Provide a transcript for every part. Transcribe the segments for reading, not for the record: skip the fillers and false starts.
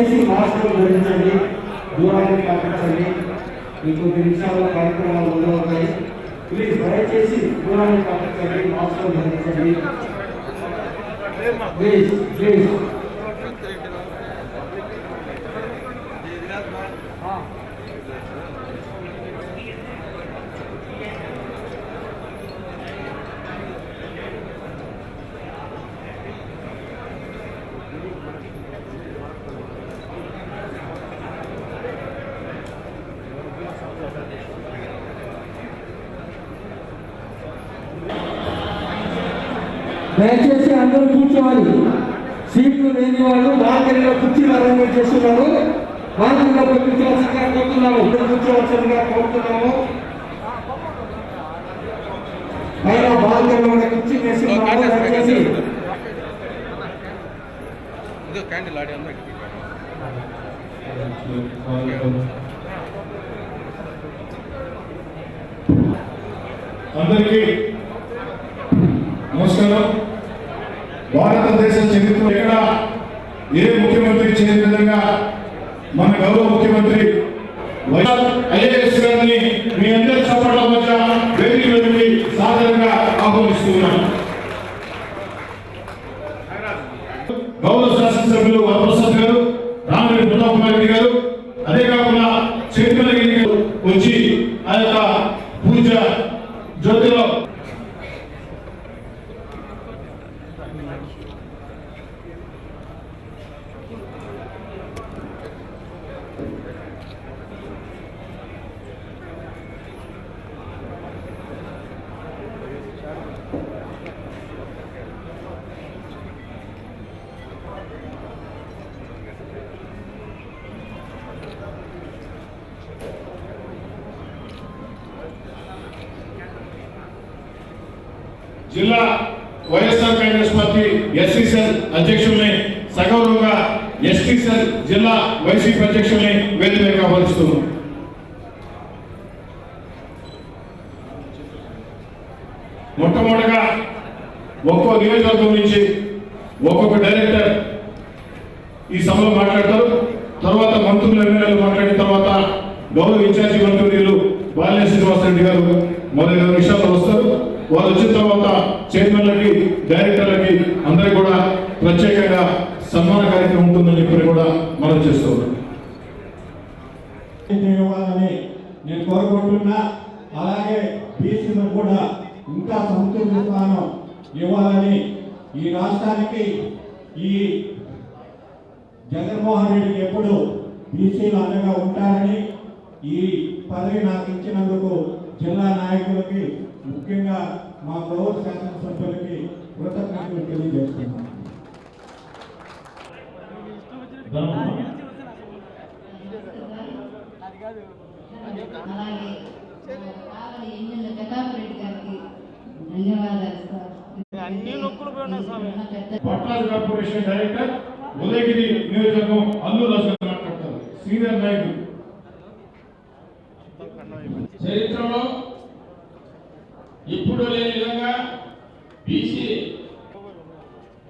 దయచేసి మాస్కులు ధరించండి, దూరాన్ని పాటించండి. ఇంకొన్ని నిమిషాల్లో కార్యక్రమాలు మొదలవుతాయి. ప్లీజ్ దయచేసి దూరాన్ని పాటించండి, మాస్కులు ధరించండి. Please please. దయచేసి అందరూ కూర్చోవాలి. సీట్లు లేని వాళ్ళు బాల్కనీలో కుర్చీలు అరేంజ్మెంట్ చేస్తున్నారు. బాల్కనీలో కూర్చోవలసిందిగా కోరుతున్నాము. కూర్చోవలసిందిగా కోరుతున్నాము. పైన బాల్కనీలో ఉన్న కుర్చీ వేసి దయచేసి అందరికీ నమస్కారం. భారతదేశ చరిత్ర ఎక్కడ ఏ ముఖ్యమంత్రి చేయని విధంగా మన గౌరవ ముఖ్యమంత్రి ఐఏఎస్ గారిని మీ అందరి చప్పట్ల మధ్య వేదిక నుండి సాధారణంగా ఆహ్వానిస్తున్నాం. గౌరవ శాసనసభ్యులు వరప్రసాద్ గారు, రామిరెడ్డి ప్రతాప్ రెడ్డి గారు, అదే కాకుండా చేతులగిరి వచ్చి ఆ యొక్క పూజ జ్యోతిలో జిల్లా YSR Congress party SC cell అధ్యక్షుల్ని సగౌరవంగా ఎస్టీ సెల్ జిల్లా వైసీపీ అధ్యక్షుల్ని వేదికగా ఆహ్వానిస్తున్నాం. మొట్టమొదటిగా ఒక్కో నియోజకవర్గం నుంచి ఒక్కొక్క డైరెక్టర్ ఈ సభలో మాట్లాడతారు. తర్వాత మంత్రులు, ఎమ్మెల్యేలు మాట్లాడిన తర్వాత గౌరవ ఇన్ఛార్జి మంత్రులు బాలినేని శ్రీనివాసరెడ్డి గారు మొదలైన విషయాలు వస్తారు. వాళ్ళు వచ్చిన తర్వాత చైర్మన్లకి, డైరెక్టర్లకి అందరికీ కూడా ప్రత్యేకంగా సన్మాన కార్యక్రమం ఉంటుందని చెప్పి కూడా మనం చేస్తున్నాం. నేను కోరుకుంటున్నా. అలాగే బీసీలకు కూడా ఇంకా సంతృప్తి స్థానం ఇవ్వాలని, ఈ రాష్ట్రానికి ఈ జగన్మోహన్ రెడ్డికి ఎప్పుడు బీసీలు అండగా ఉంటారని, ఈ పదవి నాకు ఇచ్చినందుకు జిల్లా నాయకులకి, ముఖ్యంగా మా గౌరవ శాసనసభ్యులకి కృతజ్ఞతలు తెలియజేస్తున్నాను. పట్టణాల కార్పొరేషన్ డైరెక్టర్ ఉదయగిరి నియోజకవర్గం అల్లు రాజు మాట్లాడతారు. సీనియర్ నాయకులు. చరిత్రలో ఇప్పుడు లేని విధంగా బీసీ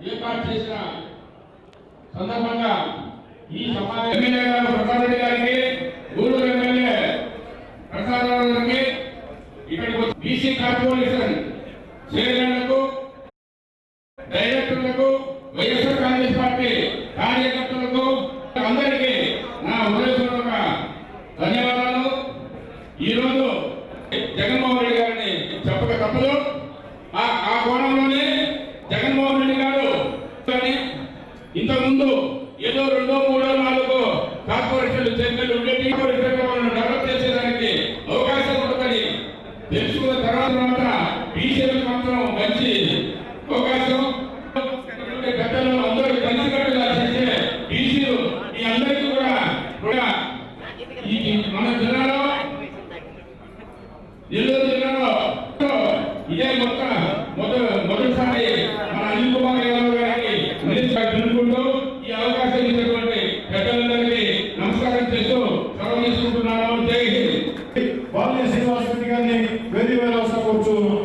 ఏర్పాటు చేసిన సందర్భంగా ఈ ఎమ్మెల్యే గారు ప్రసాద్ రెడ్డి గారికి, గూడూరు ఎమ్మెల్యే ప్రసాద్ గారికి, ఇక్కడికి బీసీ కార్పొరేషన్ చైర్మన్లకు, డైరెక్టర్లకు, వైఎస్ఆర్ కాంగ్రెస్ పార్టీ కార్యకర్తలకు అందరికీ నా హృదయపూర్వక ధన్యవాదాలు. ఈరోజు జగన్మోహన్ రెడ్డి గారిని చెప్పక తప్పదు. ఆ కోణంలోనే జగన్మోహన్ రెడ్డి గారు ఇంతకుముందు ఏదో 2, 3, 4 కార్పొరేషన్లు చైర్మన్లు ఉండేవి. డెవలప్ చేసేదానికి అవకాశం ఉంటుందని తెలుసుకున్న తర్వాత బీసీలకు మాత్రం మంచి అవకాశం. గతంలో అందరూ కలిసికట్టుగా చేసే బీసీలు ఈ అందరికీ కూడా మన జిల్లాలో, నెల్లూరు జిల్లాలో ఇదే మొదటిసారి మన అనిల్ కుమార్ యాదవ్ గారికి తెలుసుకుంటూ ఈ అవకాశం ఇచ్చినటువంటి పెద్దలందరికీ నమస్కారం చేస్తూ సెలవు తీసుకుంటున్నాను. జై హింద్. బాలినేని శ్రీనివాసరెడ్డి గారిని వేదిక మీద అవసరం కూర్చున్నాం.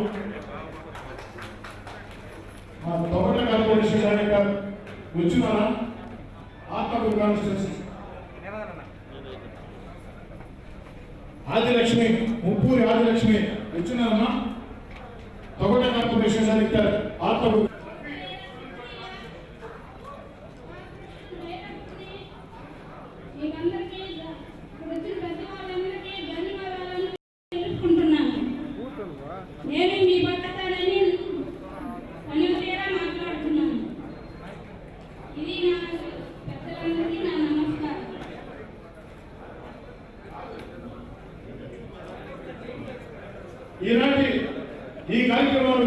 ఆదిలక్ష్మి, ముప్పూరి ఆదిలక్ష్మి వచ్చినారమ్మా. తొగట కార్పొరేషన్ డైరెక్టర్ ఆత్మ నేను మీ భర్తని అనుమతిగా మాట్లాడుతున్నాను. ఇది నా పెద్దలందరికీ నా నమస్కారం. ఈనాటి ఈ కార్యక్రమం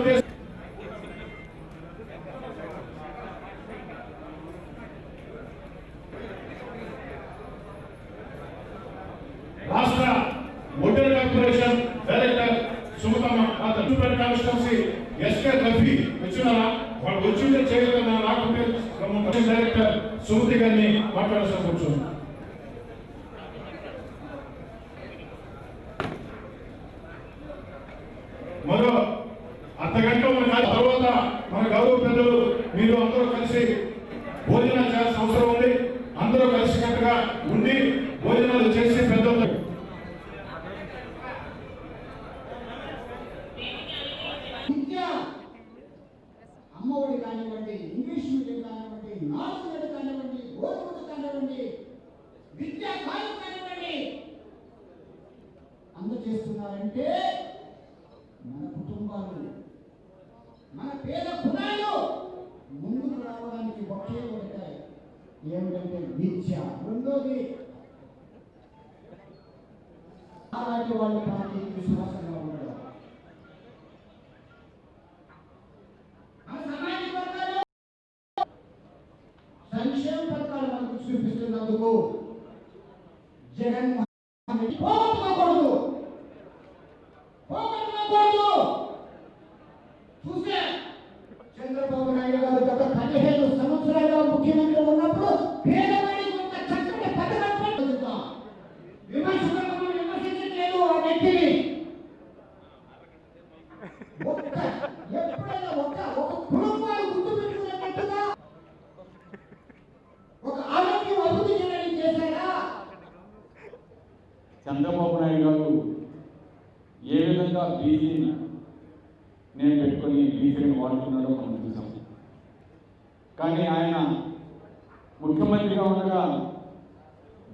రాష్ట్ర motor corporation director Sumathamma, constituency SK Rafi వచ్చినారా? వాళ్ళు వచ్చిందే చేయగలరా? రాకపోతే డైరెక్టర్ సుమతి గారిని మాట్లాడాల్సిన కూర్చోండి. మరో అర్ధగంట తర్వాత మన గౌరవ పెద్దలు మీరు అందరూ కలిసి భోజనాలు చేయాల్సిన అవసరం ఉంది. అందరూ కలిసికట్టుగా ఉండి భోజనాలు చేసి పెద్దలు అమ్మఒడి కానివ్వండి, ఇంగ్లీష్ మీడియం కానివ్వండి, నాలుగు నెలలు కానివ్వండి, గోరుముద్ద కానివ్వండి, విద్యా కాలం కానివ్వండి అందజేస్తున్నారంటే మన కుటుంబాలు, మన పేద కులాలు ముందుకు రావడానికి ఒకే ఒకటే, ఏమిటంటే విద్య. రెండోది అలాంటి వాళ్ళ పార్టీకి విశ్వాసంగా ఉండడం. సంక్షేమ పథకాలు మనకు చూపిస్తున్నందుకు జగన్మోహన్ రెడ్డి పోగొట్టుకోకూడదు. చూసే చంద్రబాబు నాయుడు గారు గత 15 సంవత్సరాలుగా ముఖ్యమంత్రి ఉన్నప్పుడు పేదవాడికి ఒక చక్కటి పథకం పెట్టుకుంటాం. విమర్శకులను విమర్శించలేదు ఆ వ్యక్తిని. ఎప్పుడైనా ఒక కుటుంబాలు గుర్తు పెట్టుకునేటట్టుగా ఒక ఆరోగ్యం అభివృద్ధి చేయడానికి చేశారా? చంద్రబాబు నాయుడు గారు ఏ విధంగా బీసీని నేను పెట్టుకొని బీసీని వాడుతున్నాడో మనం చూసాం. కానీ ఆయన ముఖ్యమంత్రిగా ఉండగా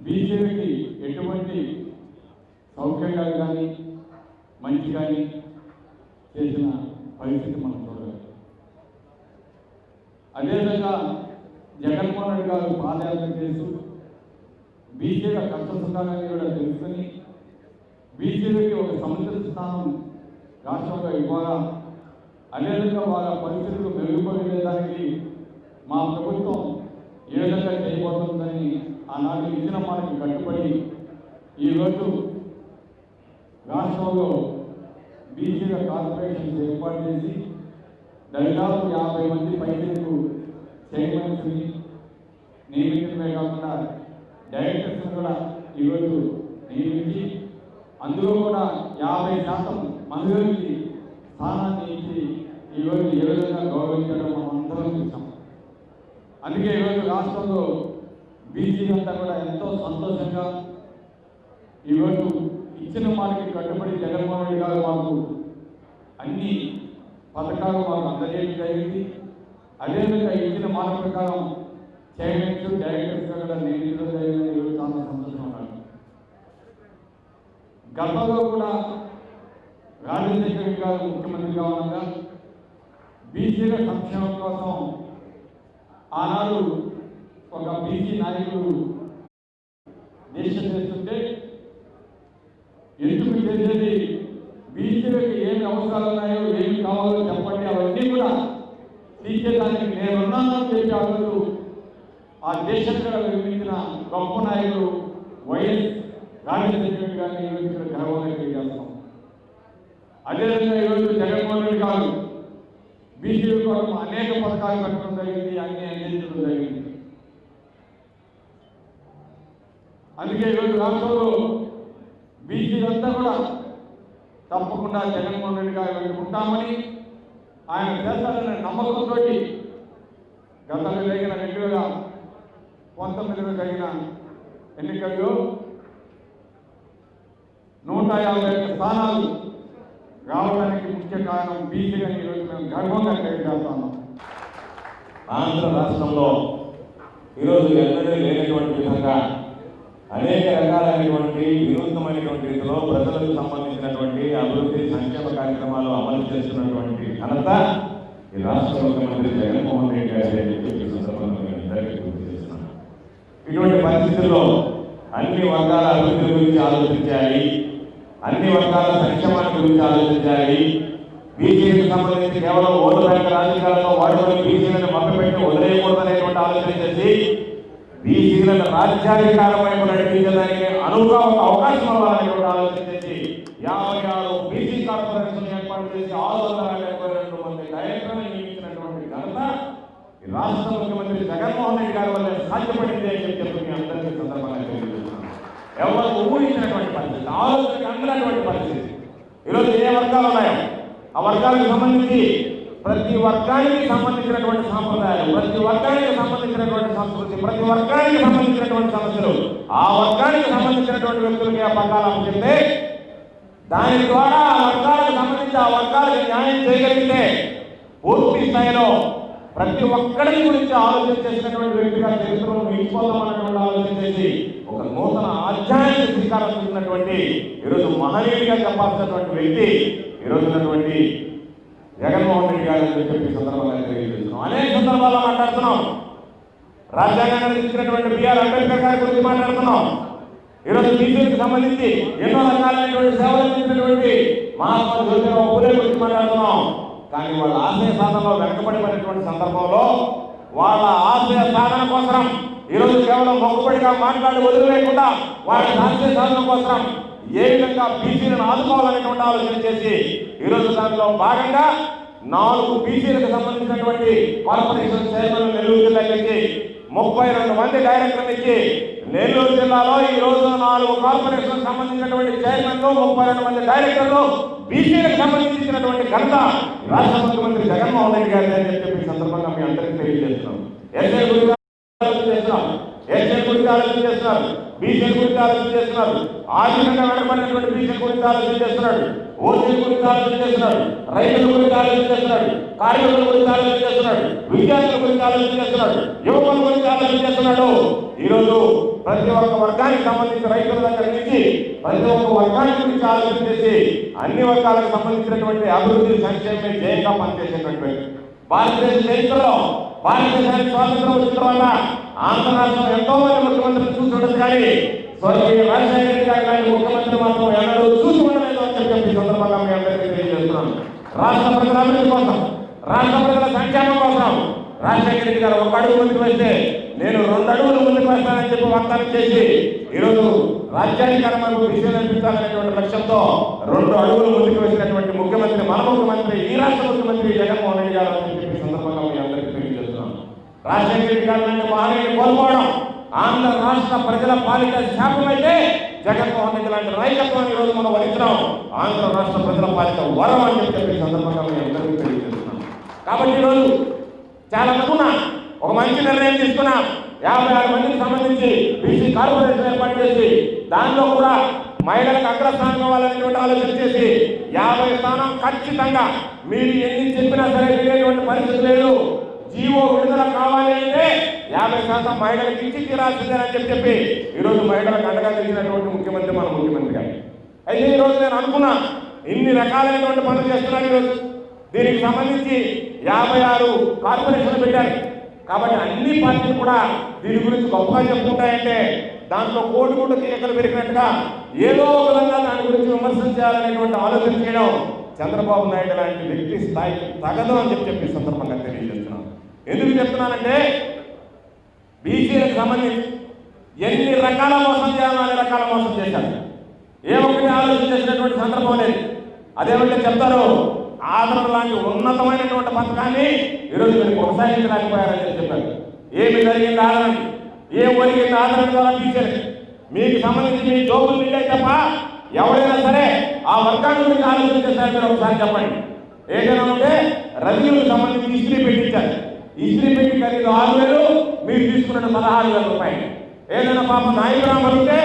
బీసీలకి ఎటువంటి సౌకర్యాలు కానీ మంచి కానీ చేసిన పరిస్థితి మనం చూడలేదు. అదేవిధంగా జగన్మోహన్ రెడ్డి గారు పాదయాత్ర చేస్తూ బీసీల కష్ట సుఖాలని కూడా తెలుసుకొని బీసీలకి ఒక సముచిత స్థానం రాష్ట్రంలో ఇవ్వాలా, అదేవిధంగా వాళ్ళ పరిస్థితులు మెరుగుపడేదానికి మా ప్రభుత్వం ఏ విధంగా చేయబోతుందని ఆనాడు ఇచ్చిన మాటకి కట్టుబడి ఈరోజు రాష్ట్రంలో బీసీల కార్పొరేషన్స్ ఏర్పాటు చేసి దాదాపు 50 మంది పైసలకు చైర్మన్స్ని నియమించడమే కాకుండా డైరెక్టర్స్ని కూడా ఈరోజు నియమించి అందులో కూడా 50% మహిళలకి స్థానాన్ని ఇచ్చి ఈరోజు ఏ విధంగా గౌరవించడం మనం అందరం చూసాం. అందుకే ఈరోజు రాష్ట్రంలో బీసీలంతా కూడా ఎంతో సంతోషంగా ఈరోజు ఇచ్చిన మాటకి కట్టుబడి జగన్మోహన్ రెడ్డి గారు మాకు అన్ని పథకాలు మాకు అందజేయడం జరిగింది. అదేవిధంగా ఇచ్చిన మాట ప్రకారం చైర్మన్స్ డైరెక్టర్స్గా కూడా నియమించడం జరిగింది. ఈరోజు చాలా సంతోషంగా ఉన్నారు. గతంలో కూడా రాజశేఖర రెడ్డి గారు ముఖ్యమంత్రిగా ఉండగా బీసీల సంక్షేమం కోసం ఆనాడు ఒక బీసీ నాయకుడు దీక్ష చేస్తుంటే ఎందుకు చేసేది, బీసీలకు ఏమి అవసరాలు ఉన్నాయో ఏమి కావాలో చెప్పండి, అవన్నీ కూడా తీర్చేదానికి నేనున్నానని చెప్పి ఆ రోజు ఆ దేశం కూడా నిర్మించిన గొప్ప నాయకుడు వైఎస్ రాజశేఖర రెడ్డి గారిని ఈరోజు ఇక్కడ గర్వంగా తెలియజేస్తాం. అదేవిధంగా ఈరోజు జగన్మోహన్ రెడ్డి గారు బీసీల కోసం అనేక పథకాలు పెట్టడం జరిగింది, అన్ని అందించడం జరిగింది. అందుకే ఈరోజు రాష్ట్రంలో బీసీలంతా కూడా తప్పకుండా జగన్మోహన్ రెడ్డి గారు ఉంటామని ఆయన చేస్తారనే నమ్మకంతో గతంలో జరిగిన 2019లో జరిగిన ఎన్నికల్లో 151 స్థానాలు రావడానికి ముఖ్య కారణం బీసీగా ఈరోజు మేము గర్వంగా తెలియజేస్తాము. ఆంధ్ర రాష్ట్రంలో ఈరోజు ఎన్నడూ లేనటువంటి విధంగా అనేక రకాలైనటువంటి వినూత్నమైనటువంటి రీతిలో ప్రజలకు సంబంధించినటువంటి అభివృద్ధి సంక్షేమ కార్యక్రమాలు అమలు చేస్తున్నటువంటి ఘనత ఈ రాష్ట్ర ముఖ్యమంత్రి జగన్మోహన్ రెడ్డి గారి అని చెప్పి ఈ సందర్భంగా మేము అందరికీ గుర్తు చేస్తున్నాం. ఇటువంటి పరిస్థితుల్లో అన్ని వర్గాల అభివృద్ధి గురించి ఆలోచించాలి, అన్ని వర్గాల సంక్షేమాన్ని గురించి ఆలోచించాలి. బీసీలకు సంబంధించి కేవలం ఓటు బ్యాంక్ రాజకీయాలతో వాడుకొని బీసీలను మభ్యపెట్టి వదిలేయకూడదనేటువంటి ఆలోచన చేసి బీసీలను రాజ్యాధికారం వైపు నడిపించడానికి అనువుగా ఒక అవకాశం అవ్వాలనేటువంటి ఆలోచన చేసి 56 బీసీ కార్పొరేషన్ ఏర్పాటు చేసి 672 మంది డైరెక్టర్లను నియమించినటువంటి ఘనత ఈ రాష్ట్ర ముఖ్యమంత్రి జగన్మోహన్ రెడ్డి గారి వల్ల సాధ్యపడింది అని చెప్పి మీ అందరికీ సందర్భంగా తెలియజేస్తున్నాను. ఎవరు ఊహించినటువంటి పరిస్థితి, ఆలోచనకి అందనటువంటి పరిస్థితి. ఈరోజు ఏ వర్గాలు ఉన్నాయో ఆ వర్గాలకు సంబంధించి ప్రతి వర్గానికి సంబంధించినటువంటి సాంప్రదాయాలు, ప్రతి వర్గానికి సంబంధించినటువంటి సంస్కృతి, ప్రతి వర్గానికి సంబంధించినటువంటి సమస్యలు ఆ వర్గానికి సంబంధించినటువంటి వ్యక్తులకి ఆ పట్టాలు చెప్తే దాని ద్వారా ఆ వర్గాలకు సంబంధించి ఆ వర్గాలకు న్యాయం చేయగలిగితే పూర్తి స్థాయిలో ప్రతి ఒక్కరి గురించి ఆలోచన చేసినటువంటి వ్యక్తిగా చరిత్రను మిగిలిపోతామన్నటువంటి ఆలోచన చేసి ఒక నూతన అధ్యాయాన్ని శ్రీకారం చుట్టినటువంటి ఈరోజు మహనీయుడిగా చెప్పాల్సినటువంటి వ్యక్తి ఈరోజు ఉన్నటువంటి జగన్మోహన్ రెడ్డి గారు అని చెప్పి సందర్భంగా తెలియజేస్తున్నాం. అనేక సందర్భాల్లో మాట్లాడుతున్నాం. రాజ్యాంగాన్ని ఇచ్చినటువంటి బిఆర్ అంబేద్కర్ గారి గురించి మాట్లాడుతున్నాం. ఈరోజు బీసీలకు సంబంధించి ఎన్నో రకాలైనటువంటి సేవలు అందించినటువంటి మహాత్మా జ్యోతిరావు పూలే గురించి మాట్లాడుతున్నాం. కానీ వాళ్ళ ఆశయ సాధనలో వెనకబడినటువంటి సందర్భంలో వాళ్ళ ఆశయ సాధన కోసం ఈరోజు కేవలం మొక్కుబడిగా మాట్లాడి వదిలేయకుండా వాళ్ళ ఆశయ సాధన కోసం ఏ విధంగా బీసీలను ఆదుకోవాలనేటువంటి ఆలోచన చేసి ఈరోజు దానిలో భాగంగా 4 బీసీలకు సంబంధించినటువంటి కార్పొరేషన్ చైర్మన్ నెల్లూరు జిల్లాకి ఇచ్చి 32 మంది డైరెక్టర్లు ఇచ్చి నెల్లూరు జిల్లాలో ఈ రోజు 4 కార్పొరేషన్ సంబంధించినటువంటి చైర్మన్లు 32 మంది డైరెక్టర్లు బీసీలకు సంబంధించినటువంటి ఘనత రాష్ట్ర ముఖ్యమంత్రి జగన్మోహన్ రెడ్డి గారి అని చెప్పి సందర్భంగా మీ అందరికీ తెలియజేస్తున్నాం. ఎస్ఐ గురించి ఆలోచన చేస్తున్నాం, ఎస్ఐ గురించి ఆలోచన చేస్తున్నారు, బీసీల గురించి ఆలోచన చేస్తున్నారు, ఆర్థికంగా వెనకబడినటువంటి బీసీల గురించి ఆలోచన చేస్తున్నాడు, ఓసీల గురించి ఆలోచన చేస్తున్నాడు, రైతుల గురించి ఆలోచన చేస్తున్నాడు, కార్మికుల గురించి ఆలోచన చేస్తున్నాడు, విద్యార్థుల గురించి ఆలోచన చేస్తున్నాడు, యువకుల గురించి ఆలోచన చేస్తున్నాడు. ఈరోజు ప్రతి ఒక్క వర్గానికి సంబంధించి రైతుల దగ్గర నుంచి ప్రతి ఒక్క వర్గానికి గురించి ఆలోచన చేసి అన్ని వర్గాలకు సంబంధించినటువంటి అభివృద్ధి సంక్షేమమే ధ్యేయంగా పనిచేసేటువంటి భారతదేశ చరిత్రలో భారతదేశానికి స్వాతంత్రం వచ్చిన తర్వాత ఆంధ్ర రాష్ట్రం ఎంతో మంది ముఖ్యమంత్రులు చూసి ఉండదు, కానీ స్వర్గీయ రాజశేఖర రెడ్డి గారు లాంటి ముఖ్యమంత్రి మాత్రం ఎన్నడూ చూసి ఉండలేదు అని చెప్పి సందర్భంగా మీ అందరికీ తెలియజేస్తున్నాను. రాష్ట్ర ప్రజల అభివృద్ధి కోసం, రాష్ట్ర ప్రజల సంక్షేమం కోసం రాజశేఖర రెడ్డి గారు 1 అడుగు ముందుకు వేస్తే నేను 2 అడుగులు ముందుకు వేస్తానని చెప్పి వాగ్దానం చేసి ఈరోజు రాజ్యాధికారం విషయం నడిపించాలనేటువంటి లక్ష్యంతో 2 అడుగులు ముందుకు వేసినటువంటి ముఖ్యమంత్రి, మన ముఖ్యమంత్రి, ఈ రాష్ట్ర ముఖ్యమంత్రి జగన్మోహన్ రెడ్డి గారు అని చెప్పి సందర్భంగా మీ అందరికీ తెలియజేస్తున్నాను. రాజశేఖర రెడ్డి గారు లాంటి మహనీయుని కోల్పోవడం ఆంధ్ర రాష్ట్ర ప్రజల పాలిట శాపమైతే జగన్మోహన్ రెడ్డి లాంటి నాయకత్వాన్ని ఈరోజు మనం వహించడం ఆంధ్ర రాష్ట్ర ప్రజల పాలిట వరం అని చెప్పి సందర్భంగా మీ అందరికీ తెలియజేస్తున్నాం. కాబట్టి ఈరోజు చాలా తక్కువ ఒక మంచి నిర్ణయం తీసుకున్నాం. 56 మందికి సంబంధించి బీసీ కార్పొరేషన్ ఏర్పాటు చేసి దానిలో కూడా మహిళలకు అగ్రస్థానం ఇవ్వాలనేటువంటి ఆలోచన చేసి 50 స్థానం ఖచ్చితంగా మీరు ఎన్ని చెప్పినా సరే వెళ్ళేటువంటి పరిస్థితి లేదు. జీవో విడుదల కావాలి అంటే 50% మహిళలకు ఇచ్చి తీరాల్సిందేనని చెప్పి ఈరోజు మహిళలకు అండగా తెలిసినటువంటి ముఖ్యమంత్రి మన ముఖ్యమంత్రి గారు. అయితే ఈరోజు నేను అనుకున్నా ఇన్ని రకాలైనటువంటి పనులు చేస్తున్నాను. ఈరోజు దీనికి సంబంధించి 56 కార్పొరేషన్లు పెట్టారు. కాబట్టి అన్ని పార్టీలు కూడా దీని గురించి గొప్పగా చెప్పుకుంటాయంటే దాంట్లో కోడిగుడ్డు కేకలు పెరిగినట్టుగా ఏదో ఒక విధంగా దాని గురించి విమర్శన చేయాలనేటువంటి ఆలోచన చేయడం చంద్రబాబు నాయుడు లాంటి వ్యక్తి స్థాయికి తగదు అని చెప్పి సందర్భంగా తెలియజేస్తున్నాను. ఎందుకు చెప్తున్నానంటే బీసీలకు సంబంధించి ఎన్ని రకాల మోసం చేయాలో అన్ని రకాల మోసం చేశారు. ఏ ఒక్కటి ఆలోచన చేసినటువంటి సందర్భం లేదు. అదేమంటే చెప్తారు ఆదరణ లాంటి ఉన్నతమైనటువంటి పథకాన్ని ఈరోజు మీరు కొనసాగించలేకపోయారని చెప్పారు. ఏమి జరిగింది ఆదరణ, ఏం ఒరిగింది ఆదరణ ద్వారా బీసీలకు మీకు సంబంధించి మీ జోబులు నిండే తప్ప ఎవరైనా సరే ఆ వర్గాన్ని గురించి ఆలోచన చేశారు మీరు ఒకసారి చెప్పండి. ఏదైనా ఉంటే రజనీలకు సంబంధించి ఇస్త్రీ పెట్టించారు. ఇస్త్రీ పెట్టి ఖరీదు 6,000, మీరు తీసుకున్న 16,000 రూపాయలు. ఏదైనా పాప నాయకురామలు ఉంటే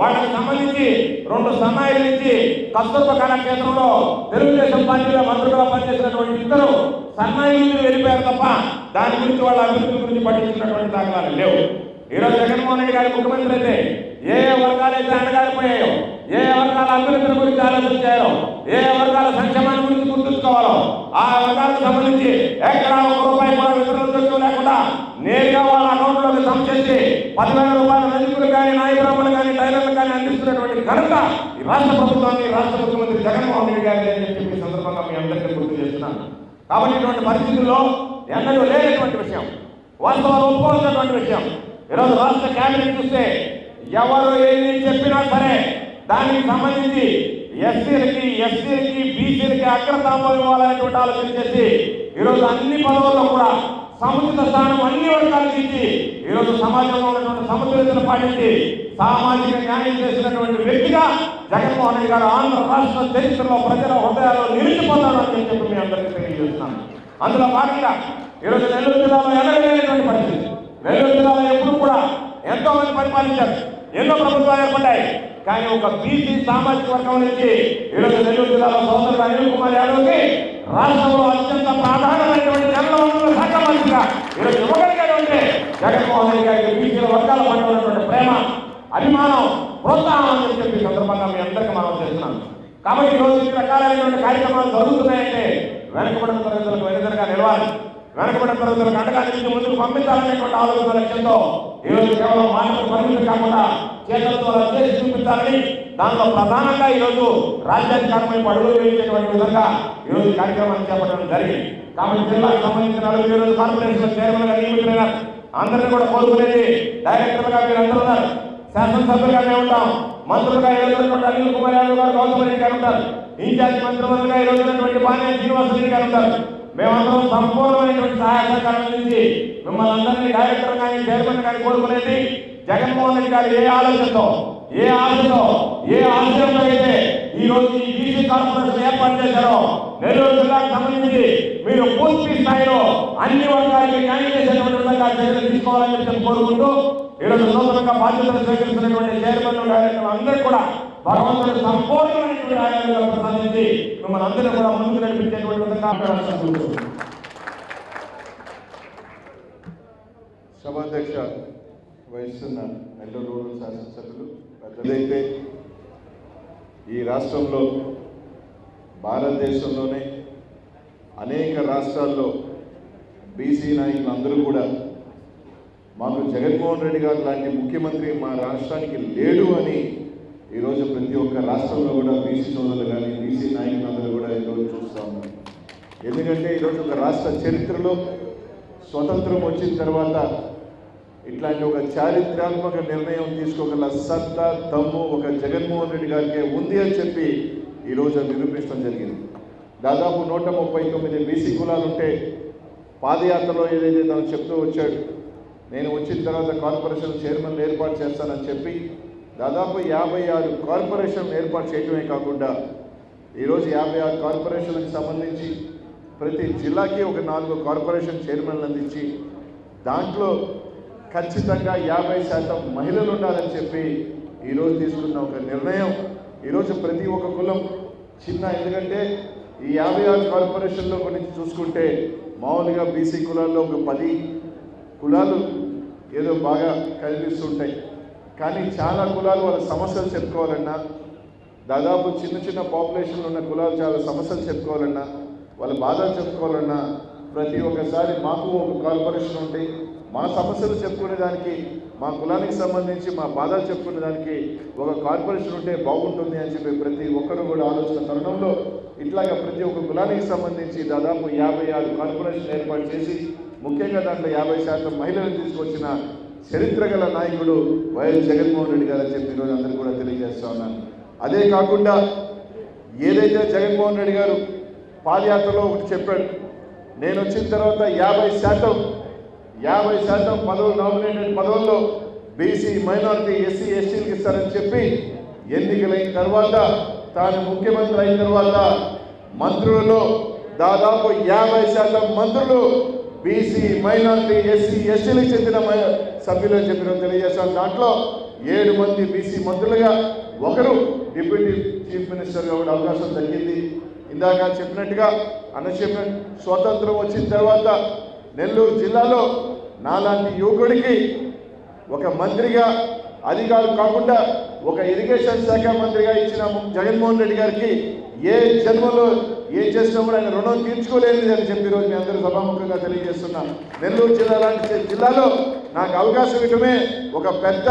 వాళ్ళకి సంబంధించి 2 సన్నాయిల నుంచి కస్తూర్బా కళాక్షేత్రంలో తెలుగుదేశం పార్టీలో మంత్రులుగా పనిచేసినటువంటి ఇద్దరు సన్నాయిలు వెళ్ళిపోయారు తప్ప దాని గురించి వాళ్ళ అభివృద్ధి గురించి పట్టించుకున్నటువంటి దాఖలాలు లేవు. ఈరోజు జగన్మోహన్ రెడ్డి గారి ముఖ్యమంత్రి అయితే ఏ వర్గాలైతే అణగారిపోయాయో, ఏ వర్గాల అభివృద్ధి గురించి ఆలోచించారో, ఏ వర్గాల సంక్షేమాన్ని గురించి గుర్తుంచుకోవాలో ఆ వర్గాలకు సంబంధించి ఎక్కడా 1 రూపాయి కూడా వితరణ లేకుండా నేరుగా వాళ్ళ అకౌంట్లోకి జమ చేసి 10,000 రూపాయల రైతులు కానీ, నాయకులు కానీ, టైలర్లు కానీ అందిస్తున్నటువంటి ఘనత ఈ రాష్ట్ర ప్రభుత్వాన్ని, రాష్ట్ర ముఖ్యమంత్రి జగన్మోహన్ రెడ్డి గారి అని చెప్పి ఈ సందర్భంగా మీ అందరికీ గుర్తు చేస్తున్నాను. కాబట్టి ఇటువంటి పరిస్థితుల్లో ఎన్నడూ లేనటువంటి విషయం, వాస్తవాలు ఒప్పుకోవాల్సినటువంటి విషయం. ఈరోజు రాష్ట్ర కేబినెట్ చూస్తే ఎవరు ఏమి చెప్పినా సరే దానికి సంబంధించి ఎస్సీలకి, ఎస్టీలకి, బీసీలకి అగ్రతాంబం ఇవ్వాలనేటువంటి ఆలోచన చేసి ఈరోజు అన్ని పదవుల్లో కూడా సముచిత స్థానం అన్ని వర్గాలకు ఇచ్చి ఈరోజు సమాజంలో ఉన్నటువంటి సమతుల్యతను పాటించి సామాజిక న్యాయం చేసినటువంటి వ్యక్తిగా జగన్మోహన్ రెడ్డి గారు ఆంధ్ర రాష్ట్ర చరిత్రలో ప్రజల హృదయాల్లో నిలిచిపోతారని చెప్పి మీ అందరికీ తెలియజేస్తున్నాను. అందులో భాగంగా ఈరోజు నెల్లూరు జిల్లాలో ఎనలేనటువంటి పరిస్థితి. నెల్లూరు జిల్లాలో ఎప్పుడు కూడా ఎంతో మంది పరిపాలించారు, ఎన్నో ప్రభుత్వాలు ఏర్పడ్డాయి. కానీ ఒక బీసీ సామాజిక వర్గం నుంచి ఈరోజు నెల్లూరు జిల్లాలో సోదరుడు అనిల్ కుమార్ యాదవ్కి రాష్ట్రంలో అత్యంత ప్రాధాన్యమైనటువంటి జనరల్ వనరుల శాఖ మంత్రిగా ఈరోజు ఇవ్వగలిగేటువంటి జగన్మోహన్ రెడ్డి గారికి బీసీల వర్గాల పట్ల ఉన్నటువంటి ప్రేమ, అభిమానం, ప్రోత్సాహం అని చెప్పి సందర్భంగా మీ అందరికీ మనం చేస్తున్నాను. కాబట్టి ఈరోజు ఈ రకాలైనటువంటి కార్యక్రమాలు జరుగుతున్నాయంటే వెనకబడిన తరగతులకు వెనుదనగా నిలవాలి, వెనకబడిన తరగతులకు అండగా నుంచి ముందుకు పంపించాలనేటువంటి ఆలోచన లక్ష్యంతో ఈరోజు కేవలం మాటలు పరిమితి కాకుండా చేతులతో చేసి చూపించాలని, దానిలో ప్రధానంగా ఈరోజు రాజ్యాధికారం వైపు అడుగులు వేయించేటువంటి విధంగా ఈరోజు కార్యక్రమాన్ని చేపట్టడం జరిగింది. కాబట్టి జిల్లాకు సంబంధించిన 47 కార్పొరేషన్ చైర్మన్ గా నియమితులైన అందరినీ కూడా కోరుకునేది డైరెక్టర్లుగా మీరు అందరూ ఉన్నారు, శాసనసభ్యులుగా మేము ఉంటాం, మంత్రులుగా ఈరోజు అనిల్ కుమార్ యాదవ్ గారు, గౌతమ్ రెడ్డి గారు ఉంటారు, ఇన్ఛార్జి మంత్రిమంత్రులుగా ఈరోజు పానీ శ్రీనివాసరెడ్డి గారు ఉంటారు. మేమందరం సంపూర్ణమైనటువంటి సహాయ సహకారం అందించి మిమ్మల్ని అందరినీ డైరెక్టర్ కానీ, చైర్మన్ కానీ కోరుకునేది జగన్మోహన్ రెడ్డి గారు ఏ ఆలోచనతో, ఏ ఆశతో, ఏ ఆశయంతో అయితే ఈ రోజు ఈ బీసీ కార్పొరేషన్ ఏర్పాటు చేశారో నెల్లూరు జిల్లాకు సంబంధించి మీరు పూర్తి స్థాయిలో అన్ని వర్గాలకి న్యాయం చేసేటువంటి విధంగా చర్యలు తీసుకోవాలని చెప్పి కోరుకుంటూ ఈరోజు నూతనంగా బాధ్యతలు స్వీకరిస్తున్నటువంటి చైర్మన్, డైరెక్టర్ అందరూ కూడా భగవంతుడు సంపూర్ణమైనటువంటి ఆరోగ్యాలు ప్రసాదించి మిమ్మల్ని అందరూ కూడా ముందుకు నడిపించేటువంటి విధంగా సభాధ్యక్ష వహిస్తున్న నెల్లూరు రూరల్ శాసనసభ్యులు పెద్దలైతే ఈ రాష్ట్రంలో, భారతదేశంలోనే అనేక రాష్ట్రాల్లో బీసీ నాయకులు అందరూ కూడా మాకు జగన్మోహన్ రెడ్డి గారు లాంటి ముఖ్యమంత్రి మా రాష్ట్రానికి లేడు అని ఈరోజు ప్రతి ఒక్క రాష్ట్రంలో కూడా బీసీ సోదరులు కానీ, బీసీ నాయకులందరూ కూడా ఈరోజు చూస్తూ ఉన్నారు. ఎందుకంటే ఈరోజు ఒక రాష్ట్ర చరిత్రలో స్వతంత్రం వచ్చిన తర్వాత ఇట్లాంటి ఒక చారిత్రాత్మక నిర్ణయం తీసుకోగల సత్తా, దమ్ము ఒక జగన్మోహన్ రెడ్డి గారికి ఉంది అని చెప్పి ఈరోజు నిరూపించడం జరిగింది. దాదాపు 139 బీసీ కులాలు ఉంటే పాదయాత్రలో ఏదైతే తను చెప్తూ వచ్చాడు, నేను వచ్చిన తర్వాత కార్పొరేషన్ చైర్మన్ ఏర్పాటు చేస్తానని చెప్పి దాదాపు 56 కార్పొరేషన్ ఏర్పాటు చేయడమే కాకుండా ఈరోజు 56 కార్పొరేషన్లకు సంబంధించి ప్రతి జిల్లాకి ఒక 4 కార్పొరేషన్ చైర్మన్లు అందించి దాంట్లో ఖచ్చితంగా 50% మహిళలు ఉండాలని చెప్పి ఈరోజు తీసుకున్న ఒక నిర్ణయం. ఈరోజు ప్రతి ఒక్క కులం చిన్న, ఎందుకంటే ఈ 56 కార్పొరేషన్లో గురించి చూసుకుంటే మామూలుగా బీసీ కులాల్లో ఒక 10 కులాలు ఏదో బాగా కనిపిస్తుంటాయి. కానీ చాలా కులాలు వాళ్ళ సమస్యలు చెప్పుకోవాలన్నా, దాదాపు చిన్న చిన్న పాపులేషన్లో ఉన్న కులాలు చాలా సమస్యలు చెప్పుకోవాలన్నా, వాళ్ళ బాధలు చెప్పుకోవాలన్నా ప్రతి ఒక్కసారి మాకు ఒక కార్పొరేషన్ ఉంటాయి, మా సమస్యలు చెప్పుకునేదానికి, మా కులానికి సంబంధించి మా బాధలు చెప్పుకునేదానికి ఒక కార్పొరేషన్ ఉంటే బాగుంటుంది అని చెప్పి ప్రతి ఒక్కరు కూడా ఆలోచన తరుణంలో ఇట్లాగా ప్రతి ఒక్క కులానికి సంబంధించి దాదాపు 56 కార్పొరేషన్ ఏర్పాటు చేసి ముఖ్యంగా దాంట్లో 50% మహిళలను తీసుకొచ్చిన చరిత్ర గల నాయకుడు వైఎస్ జగన్మోహన్ రెడ్డి గారు అని చెప్పి ఈరోజు అందరూ కూడా తెలియజేస్తా ఉన్నాను. అదే కాకుండా ఏదైతే జగన్మోహన్ రెడ్డి గారు పాదయాత్రలో ఒకటి చెప్పాడు, నేను వచ్చిన తర్వాత 50% పదవులు, నామినేటెడ్ పదవుల్లో బీసీ, మైనారిటీ, ఎస్సీ, ఎస్టీలకు ఇస్తారని చెప్పి ఎన్నికలైన తర్వాత తాను ముఖ్యమంత్రి అయిన తర్వాత మంత్రులలో దాదాపు 50% మంత్రులు బీసీ, మైనారిటీ, ఎస్సీ, ఎస్టీలకు చెందిన సభ్యులు అని చెప్పి తెలియజేస్తాను. దాంట్లో 7 మంది బీసీ మంత్రులుగా, ఒకరు డిప్యూటీ చీఫ్ మినిస్టర్గా కూడా అవకాశం దక్కింది. ఇందాక చెప్పినట్టుగా స్వాతంత్రం వచ్చిన తర్వాత నెల్లూరు జిల్లాలో నాలాంటి యువకుడికి ఒక మంత్రిగా, అది కాకుండా ఒక ఇరిగేషన్ శాఖ మంత్రిగా ఇచ్చిన జగన్మోహన్ రెడ్డి గారికి ఏ జన్మలో ఏం చేసినా కూడా ఆయన రుణం తీర్చుకోలేనిది అని చెప్పి ఈరోజు మీ అందరూ సభాముఖంగా తెలియజేస్తున్నాను. నెల్లూరు జిల్లా లాంటి జిల్లాలో నాకు అవకాశం ఇవ్వడమే ఒక పెద్ద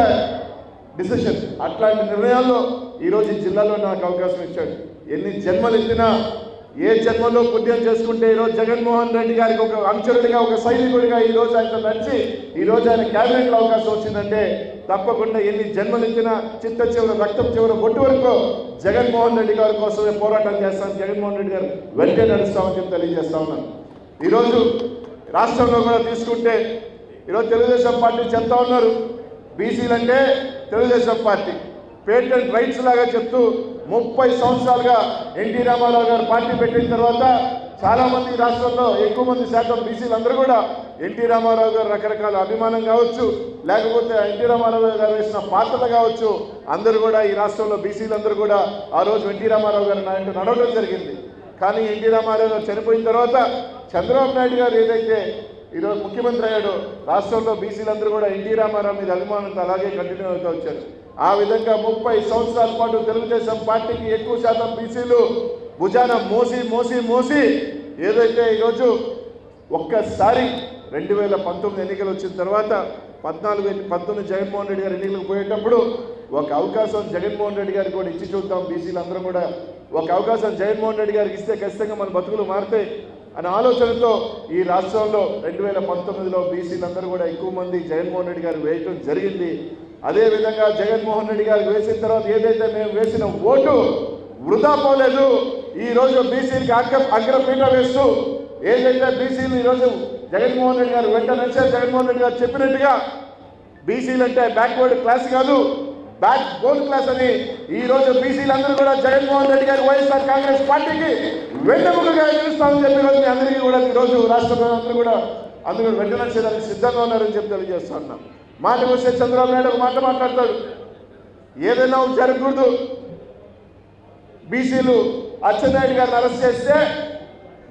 డిసిషన్. అట్లాంటి నిర్ణయాల్లో ఈరోజు ఈ జిల్లాలో నాకు అవకాశం ఇచ్చాడు. ఎన్ని జన్మలు ఎత్తినా, ఏ జన్మలో పుణ్యం చేసుకుంటే ఈరోజు జగన్మోహన్ రెడ్డి గారికి ఒక అనుచరుడిగా, ఒక సైనికుడిగా ఈరోజు ఆయన నడిచి ఈరోజు ఆయన క్యాబినెట్లో అవకాశం వచ్చిందంటే తప్పకుండా ఎన్ని జన్మలు ఇచ్చినా చిత్త చివర, రక్తం చివర బొట్టు వరకు జగన్మోహన్ రెడ్డి గారి కోసమే పోరాటం చేస్తాను, జగన్మోహన్ రెడ్డి గారు వెంటనే నడుస్తామని చెప్పి తెలియజేస్తా ఉన్నాను. ఈరోజు రాష్ట్రంలో కూడా తీసుకుంటే ఈరోజు తెలుగుదేశం పార్టీ చెప్తా ఉన్నారు, బీసీలు అంటే తెలుగుదేశం పార్టీ పేటెంట్ రైట్స్ లాగా చెప్తూ 30 సంవత్సరాలుగా ఎన్టీ రామారావు గారు పార్టీ పెట్టిన తర్వాత చాలామంది రాష్ట్రంలో ఎక్కువ మంది శాతం బీసీలు అందరూ కూడా ఎన్టీ రామారావు గారు రకరకాల అభిమానం కావచ్చు, లేకపోతే ఎన్టీ రామారావు గారు వేసిన పాత్రలు కావచ్చు, అందరూ కూడా ఈ రాష్ట్రంలో బీసీలందరూ కూడా ఆ రోజు ఎన్టీ రామారావు గారు నడవడం జరిగింది. కానీ ఎన్టీ రామారావు గారు చనిపోయిన తర్వాత చంద్రబాబు నాయుడు గారు ఏదైతే ఈరోజు ముఖ్యమంత్రి అయ్యాడో రాష్ట్రంలో బీసీలందరూ కూడా ఎన్టీ రామారావు మీద అభిమానంతో అలాగే కంటిన్యూ అవుతూ వచ్చారు. ఆ విధంగా 30 సంవత్సరాల పాటు తెలుగుదేశం పార్టీకి ఎక్కువ శాతం బీసీలు భుజాన మోసి ఏదైతే ఈరోజు ఒక్కసారి 2019 ఎన్నికలు వచ్చిన తర్వాత 19 జగన్మోహన్ రెడ్డి గారు ఎన్నికలకు పోయేటప్పుడు ఒక అవకాశం జగన్మోహన్ రెడ్డి గారికి కూడా ఇచ్చి చూద్దాం, బీసీలు అందరూ కూడా ఒక అవకాశం జగన్మోహన్ రెడ్డి గారికి ఇస్తే ఖచ్చితంగా మన బతుకులు మారుతాయి అనే ఆలోచనతో ఈ రాష్ట్రంలో 2019లో బీసీలందరూ కూడా ఎక్కువ మంది జగన్మోహన్ రెడ్డి గారు వేయటం జరిగింది. అదేవిధంగా జగన్మోహన్ రెడ్డి గారికి వేసిన తర్వాత ఏదైతే మేము వేసిన ఓటు వృధా పోలేదు. ఈరోజు బీసీలకి అగ్రపీఠ వేస్తూ ఏదైతే బీసీలు ఈరోజు జగన్మోహన్ రెడ్డి గారు వెంటనే జగన్మోహన్ రెడ్డి గారు చెప్పినట్టుగా బీసీలు అంటే బ్యాక్వర్డ్ క్లాస్ కాదు, బ్యాక్ బోన్ క్లాస్ అని ఈరోజు బీసీలందరూ కూడా జగన్మోహన్ రెడ్డి గారు వైఎస్ఆర్ కాంగ్రెస్ పార్టీకి వెన్నెముకగా నిలుస్తామని చెప్పి ఈరోజు మీ అందరికీ కూడా ఈరోజు రాష్ట్ర ప్రజలందరూ కూడా అందరూ వెంటనే చేయడానికి సిద్ధంగా ఉన్నారని చెప్పి తెలియజేస్తున్నాం. మాటకు వస్తే చంద్రబాబు నాయుడు ఒక మాట మాట్లాడతాడు, ఏదైనా జరగకూడదు, బీసీలు అచ్చెన్నాయుడు గారిని అరెస్ట్ చేస్తే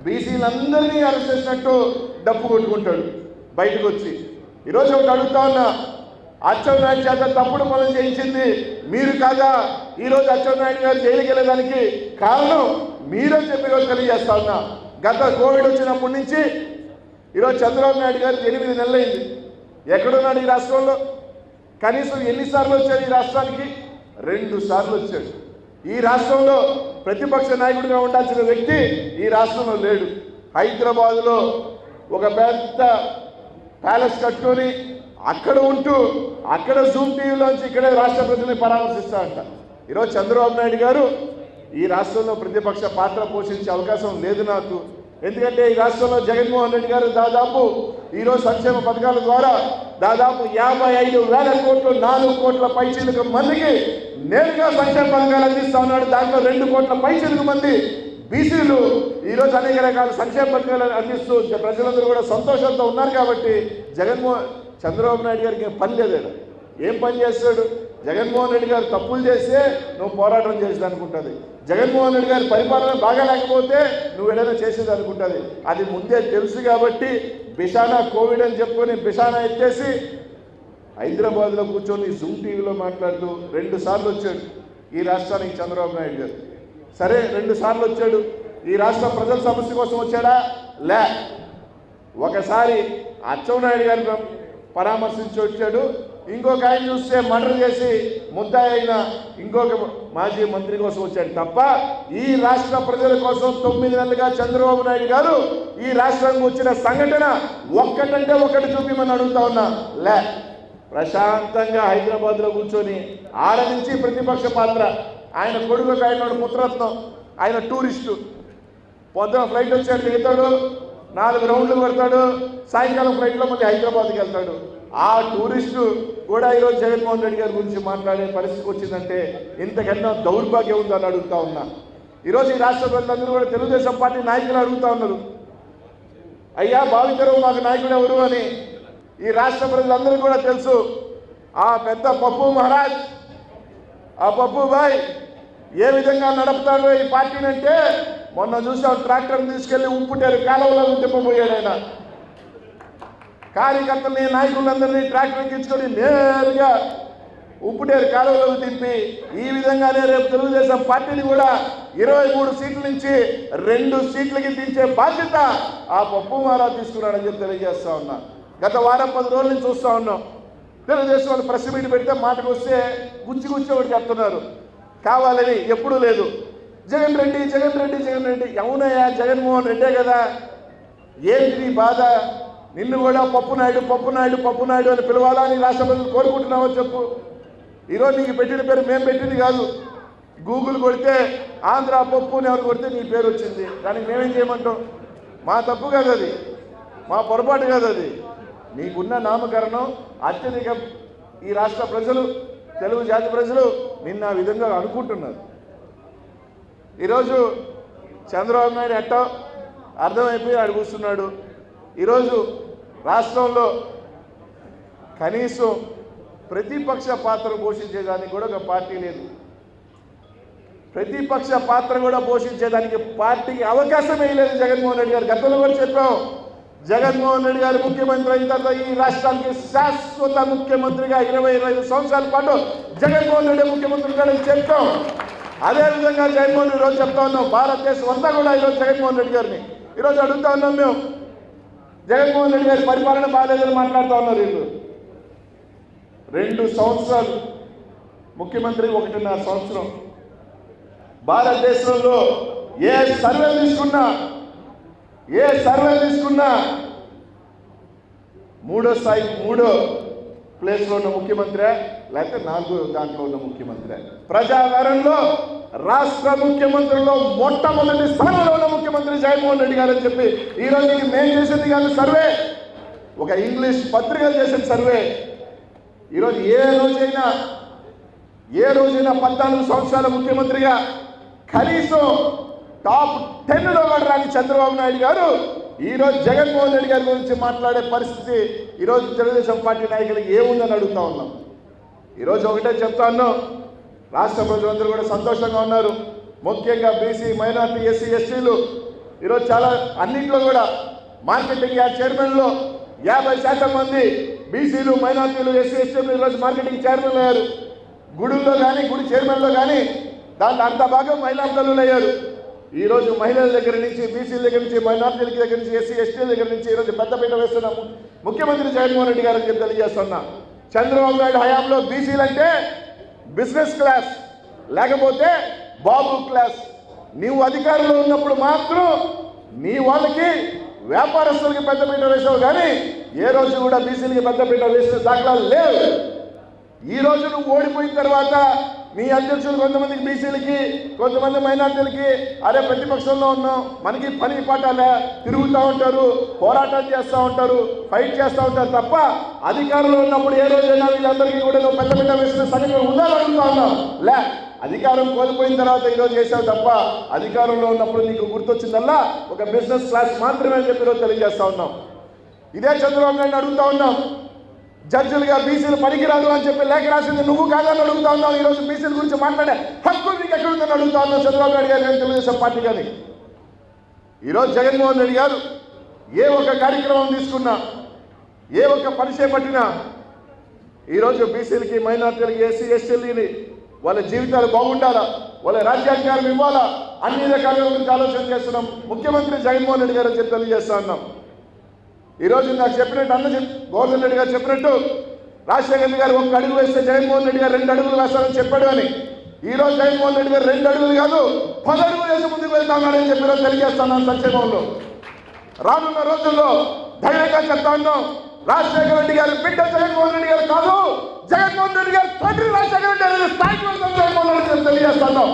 బీసీలందరినీ అరెస్ట్ చేసినట్టు డప్పు కొట్టుకుంటాడు బయటకు వచ్చి. ఈరోజు ఒకటి అడుగుతా ఉన్నా, అచ్చెన్నాయుడు చేత తప్పుడు పనులు చేయించింది మీరు కాదా? ఈరోజు అచ్చెన్నాయుడు గారు జైలుకి వెళ్ళడానికి కారణం మీరని చెప్పి ఈరోజు తెలియజేస్తా ఉన్నా. గత కోవిడ్ వచ్చినప్పటి నుంచి ఈరోజు చంద్రబాబు నాయుడు గారు 8 నెలలైంది. ఎక్కడున్నాడు ఈ రాష్ట్రంలో? కనీసం ఎన్నిసార్లు వచ్చాడు ఈ రాష్ట్రానికి? 2 సార్లు వచ్చాడు. ఈ రాష్ట్రంలో ప్రతిపక్ష నాయకుడిగా ఉండాల్సిన వ్యక్తి ఈ రాష్ట్రంలో లేడు. హైదరాబాదులో ఒక పెద్ద ప్యాలెస్ కట్టుకొని అక్కడ ఉంటూ అక్కడ జూమ్ టీవీలోంచి ఇక్కడే రాష్ట్ర ప్రజల్ని పరామర్శిస్తారంట. ఈరోజు చంద్రబాబు నాయుడు గారు ఈ రాష్ట్రంలో ప్రతిపక్ష పాత్ర పోషించే అవకాశం లేదు నాకు. ఎందుకంటే ఈ రాష్ట్రంలో జగన్మోహన్ రెడ్డి గారు దాదాపు ఈరోజు సంక్షేమ పథకాల ద్వారా దాదాపు 55,000 కోట్లు 4 కోట్ల పైచిలుకు మందికి నేరుగా సంక్షేమ పథకాలు అందిస్తా ఉన్నాడు. దాంట్లో 2 కోట్ల పైచిలుకు మంది బీసీలు ఈరోజు అనేక రకాల సంక్షేమ పథకాలు అందిస్తూ ప్రజలందరూ కూడా సంతోషంతో ఉన్నారు. కాబట్టి చంద్రబాబు నాయుడు గారికి పని లేదు. ఏం పని చేస్తాడు? జగన్మోహన్ రెడ్డి గారు తప్పులు చేస్తే నువ్వు పోరాటం చేసేది అనుకుంటుంది, జగన్మోహన్ రెడ్డి గారి పరిపాలన బాగా లేకపోతే నువ్వు ఏదైనా చేసేది అనుకుంటుంది. అది ముందే తెలుసు కాబట్టి బిషానా కోవిడ్ అని చెప్పుకొని బిషానా ఎత్తేసి హైదరాబాద్లో కూర్చొని జూమ్ టీవీలో మాట్లాడుతూ 2 సార్లు వచ్చాడు ఈ రాష్ట్రానికి చంద్రబాబు నాయుడు గారు. సరే 2 సార్లు వచ్చాడు, ఈ రాష్ట్ర ప్రజల సమస్య కోసం వచ్చాడా? లే. ఒకసారి అచ్చెన్నాయుడు గారిని పరామర్శించి వచ్చాడు, ఇంకొక ఆయన చూస్తే మర్డర్ చేసి ముద్దాయి అయిన ఇంకొక మాజీ మంత్రి కోసం వచ్చాడు తప్ప ఈ రాష్ట్ర ప్రజల కోసం 9 నెలలుగా చంద్రబాబు నాయుడు గారు ఈ రాష్ట్రానికి వచ్చిన సంఘటన ఒక్కటంటే ఒకటి చూపిమని అడుగుతా ఉన్నా. లే. ప్రశాంతంగా హైదరాబాద్లో కూర్చొని ఆడ నుంచి ప్రతిపక్ష పాత్ర, ఆయన కొడుకు ఆయన పుత్రరత్నం, ఆయన టూరిస్టు, పొద్దున ఫ్లైట్ వచ్చాడు, దిగుతాడు, 4 రౌండ్లు కొడతాడు, సాయంకాలం ఫ్లైట్లో మళ్ళీ హైదరాబాద్కి వెళ్తాడు. ఆ టూరిస్టు కూడా ఈరోజు జగన్మోహన్ రెడ్డి గారి గురించి మాట్లాడే పరిస్థితికి వచ్చిందంటే ఇంతకన్నా దౌర్భాగ్యం ఉందని అడుగుతా ఉన్నా. ఈరోజు ఈ రాష్ట్ర ప్రజలందరూ కూడా తెలుగుదేశం పార్టీ నాయకులు అడుగుతా ఉన్నారు, అయ్యా భావితరం మాకు నాయకుడు ఎవరు అని. ఈ రాష్ట్ర ప్రజలందరూ కూడా తెలుసు, ఆ పెద్ద పప్పు మహారాజ్, ఆ పప్పు భాయ్ ఏ విధంగా నడుపుతాడో ఈ పార్టీని అంటే మొన్న చూసాం, ట్రాక్టర్ని తీసుకెళ్లి ఉప్పుటేరు కాలువలో తిప్పబోయాడు ఆయన. కార్యకర్తల్ని నాయకులందరినీ ట్రాక్టర్ ఎక్కించుకొని నేరుగా ఉప్పుటేరు కాలువలోకి తిప్పి ఈ విధంగానే రేపు తెలుగుదేశం పార్టీని కూడా 23 సీట్ల నుంచి 2 సీట్లకి దించే బాధ్యత ఆ పప్పు మహారాజ్ తీసుకున్నాడని చెప్పి తెలియజేస్తా ఉన్నా. గత వారం 10 రోజుల నుంచి చూస్తూ ఉన్నాం. తెలుగుదేశం వాళ్ళు ప్రెస్ మీట్ పెడితే మాటకు వస్తే గుచ్చి ఒకటి చెప్తున్నారు, కావాలని. ఎప్పుడూ లేదు. జగన్ రెడ్డి జగన్ రెడ్డి జగన్ రెడ్డి. అవునయ్యా, జగన్మోహన్ రెడ్డే కదా. ఏంటి నీ బాధ? నిన్ను కూడా పప్పు నాయుడు పప్పు నాయుడు పప్పు నాయుడు అని పిలవాలా అని రాష్ట్ర ప్రజలు కోరుకుంటున్నావో చెప్పు. ఈరోజు నీకు పెట్టిన పేరు మేము పెట్టింది కాదు. గూగుల్ కొడితే ఆంధ్ర పప్పు అని ఎవరు కొడితే నీ పేరు వచ్చింది. దానికి మేమేం చేయమంటాం? మా తప్పు కాదు అది, మా పొరపాటు కాదు అది. నీకున్న నామకరణం అత్యధిక ఈ రాష్ట్ర ప్రజలు, తెలుగు జాతి ప్రజలు నిన్న ఆ విధంగా అనుకుంటున్నారు. ఈరోజు చంద్రబాబు నాయుడు ఎట్టో అర్థమైపోయి అడుగుస్తున్నాడు. ఈరోజు రాష్ట్రంలో కనీసం ప్రతిపక్ష పాత్ర పోషించేదానికి కూడా ఒక పార్టీ లేదు. ప్రతిపక్ష పాత్ర కూడా పోషించేదానికి పార్టీకి అవకాశమే లేదు జగన్మోహన్ రెడ్డి గారు. గతంలో కూడా చెప్పాం, జగన్మోహన్ రెడ్డి గారు ముఖ్యమంత్రి అయిన తర్వాత ఈ రాష్ట్రానికి శాశ్వత ముఖ్యమంత్రిగా 20-25 సంవత్సరాల పాటు జగన్మోహన్ రెడ్డి ముఖ్యమంత్రి గారు చెప్పాం. అదేవిధంగా జగన్మోహన్ రెడ్డి రోజు చెప్తా ఉన్నాం, భారతదేశం అంతా కూడా ఈరోజు జగన్మోహన్ రెడ్డి గారిని ఈరోజు అడుగుతా ఉన్నాం మేము. జగన్మోహన్ రెడ్డి గారి పరిపాలన బాగాలేదని మాట్లాడుతూ ఉన్నారు వీళ్ళు. 2 సంవత్సరాలు ముఖ్యమంత్రి, 1.5 సంవత్సరం. భారతదేశంలో ఏ సర్వే తీసుకున్నా మూడో ప్లేస్లో ఉన్న ముఖ్యమంత్రి, లేకపోతే 4వ దాంట్లో ఉన్న ముఖ్యమంత్రి. ప్రజాదరణలో రాష్ట్ర ముఖ్యమంత్రుల్లో మొట్టమొదటి స్థానంలో ఉన్న ముఖ్యమంత్రి జగన్మోహన్ రెడ్డి గారు అని చెప్పి ఈరోజు మేము చేసింది కాదు సర్వే, ఒక ఇంగ్లీష్ పత్రికలు చేసిన సర్వే. ఈరోజు ఏ రోజైనా 14 సంవత్సరాల ముఖ్యమంత్రిగా కనీసం టాప్ 10లో కూడా రాని చంద్రబాబు నాయుడు గారు ఈరోజు జగన్మోహన్ రెడ్డి గారి గురించి మాట్లాడే పరిస్థితి ఈరోజు తెలుగుదేశం పార్టీ నాయకులకి ఏముందని అడుగుతా ఉన్నాం. ఈరోజు ఒకటే చెప్తా ఉన్నాం, రాష్ట్ర ప్రజలందరూ కూడా సంతోషంగా ఉన్నారు. ముఖ్యంగా బీసీ, మైనార్టీ, ఎస్సీ, ఎస్టీలు ఈరోజు చాలా అన్నింటిలో కూడా మార్కెటింగ్ యార్డ్ చైర్మన్లో 50% మంది బీసీలు, మైనార్టీలు, ఎస్సీ, ఎస్టీలు ఈరోజు మార్కెటింగ్ చైర్మన్లు అయ్యారు. గుడుల్లో కానీ, గుడి చైర్మన్లో కానీ దాంట్లో అంత భాగం మహిళా తల్లులు అయ్యారు. ఈరోజు మహిళల దగ్గర నుంచి, బీసీల దగ్గర నుంచి, మైనార్టీల దగ్గర నుంచి, ఎస్సీ, ఎస్టీల దగ్గర నుంచి ఈరోజు పెద్దపీట వేస్తున్న ముఖ్యమంత్రి జగన్మోహన్ రెడ్డి గారికి తెలియజేస్తున్నా. చంద్రబాబు నాయుడు హయాంలో బీసీలు అంటే బిజినెస్ క్లాస్, లేకపోతే బాబు క్లాస్. నీవు అధికారంలో ఉన్నప్పుడు మాత్రం నీ వాళ్ళకి, వ్యాపారస్తులకి పెద్దపీట వేసావు, కానీ ఏ రోజు కూడా బీసీలకి పెద్దపీట వేసిన దాఖలాలు లేవు. ఈ రోజు నువ్వు ఓడిపోయిన తర్వాత మీ అధ్యక్షులు కొంతమందికి బీసీలకి, కొంతమంది మైనార్టీలకి అరే ప్రతిపక్షంలో ఉన్నాం, మనకి పని పాటాలే, తిరుగుతూ ఉంటారు, పోరాటం చేస్తూ ఉంటారు, ఫైట్ చేస్తూ ఉంటారు తప్ప అధికారంలో ఉన్నప్పుడు ఏ రోజైనా వీళ్ళందరికీ కూడా నువ్వు పెద్ద వేసిన సంఘటన ఉందని అడుగుతా ఉన్నావు. లే, అధికారం కోల్పోయిన తర్వాత ఈరోజు చేసావు తప్ప అధికారంలో ఉన్నప్పుడు నీకు గుర్తొచ్చిందల్లా ఒక బిజినెస్ క్లాస్ మాత్రమే అని చెప్పి ఈరోజు తెలియజేస్తా ఉన్నాం. ఇదే చంద్రబాబు నాయుడు అడుగుతా ఉన్నాం, జడ్జిలుగా బీసీలు పనికిరాదు అని చెప్పి లేఖ రాసింది నువ్వు కాదని అడుగుతా ఉన్నావు. ఈరోజు బీసీల గురించి మాట్లాడే హక్కు నీకు ఎక్కడుందని అడుగుతా ఉన్నావు చంద్రబాబు నాయుడు గారు, తెలుగుదేశం పార్టీ కానీ. ఈరోజు జగన్మోహన్ రెడ్డి గారు ఏ ఒక్క కార్యక్రమం తీసుకున్నా, ఏ ఒక్క పని చేపట్టినా ఈరోజు బీసీలకి, మైనార్టీలకి, ఎస్సీ, ఎస్టీలకి వాళ్ళ జీవితాలు బాగుండాలా, వాళ్ళ రాజ్యాంగాలు ఇవ్వాలా, అన్ని రకాల గురించి ఆలోచన చేస్తున్నాం ముఖ్యమంత్రి జగన్మోహన్ రెడ్డి గారు అని చెప్పి తెలియజేస్తా ఉన్నాం. ఈరోజు నాకు చెప్పినట్టు గోవర్ధన్ రెడ్డి గారు చెప్పినట్టు రాజశేఖర రెడ్డి గారు 1 అడుగు వేస్తే జగన్మోహన్ రెడ్డి గారు 2 అడుగులు వేస్తారని చెప్పాడు అని. ఈరోజు జగన్మోహన్ రెడ్డి గారు 2 అడుగులు కాదు 10 అడుగులు వేసి ముందుకు వెళ్తా ఉన్నాడని చెప్పి ఈరోజు తెలియజేస్తున్నాను. సంక్షేమంలో రానున్న రోజుల్లో ధైర్యంగా చెప్తా ఉన్నాం, రాజశేఖర రెడ్డి గారు బిడ్డ జగన్మోహన్ రెడ్డి గారు కాదు, జగన్మోహన్ రెడ్డి గారు తండ్రి రాజశేఖర రెడ్డి గారి స్థాయికి వెళ్తాం జగన్మోహన్ రెడ్డి గారు తెలియజేస్తున్నాం.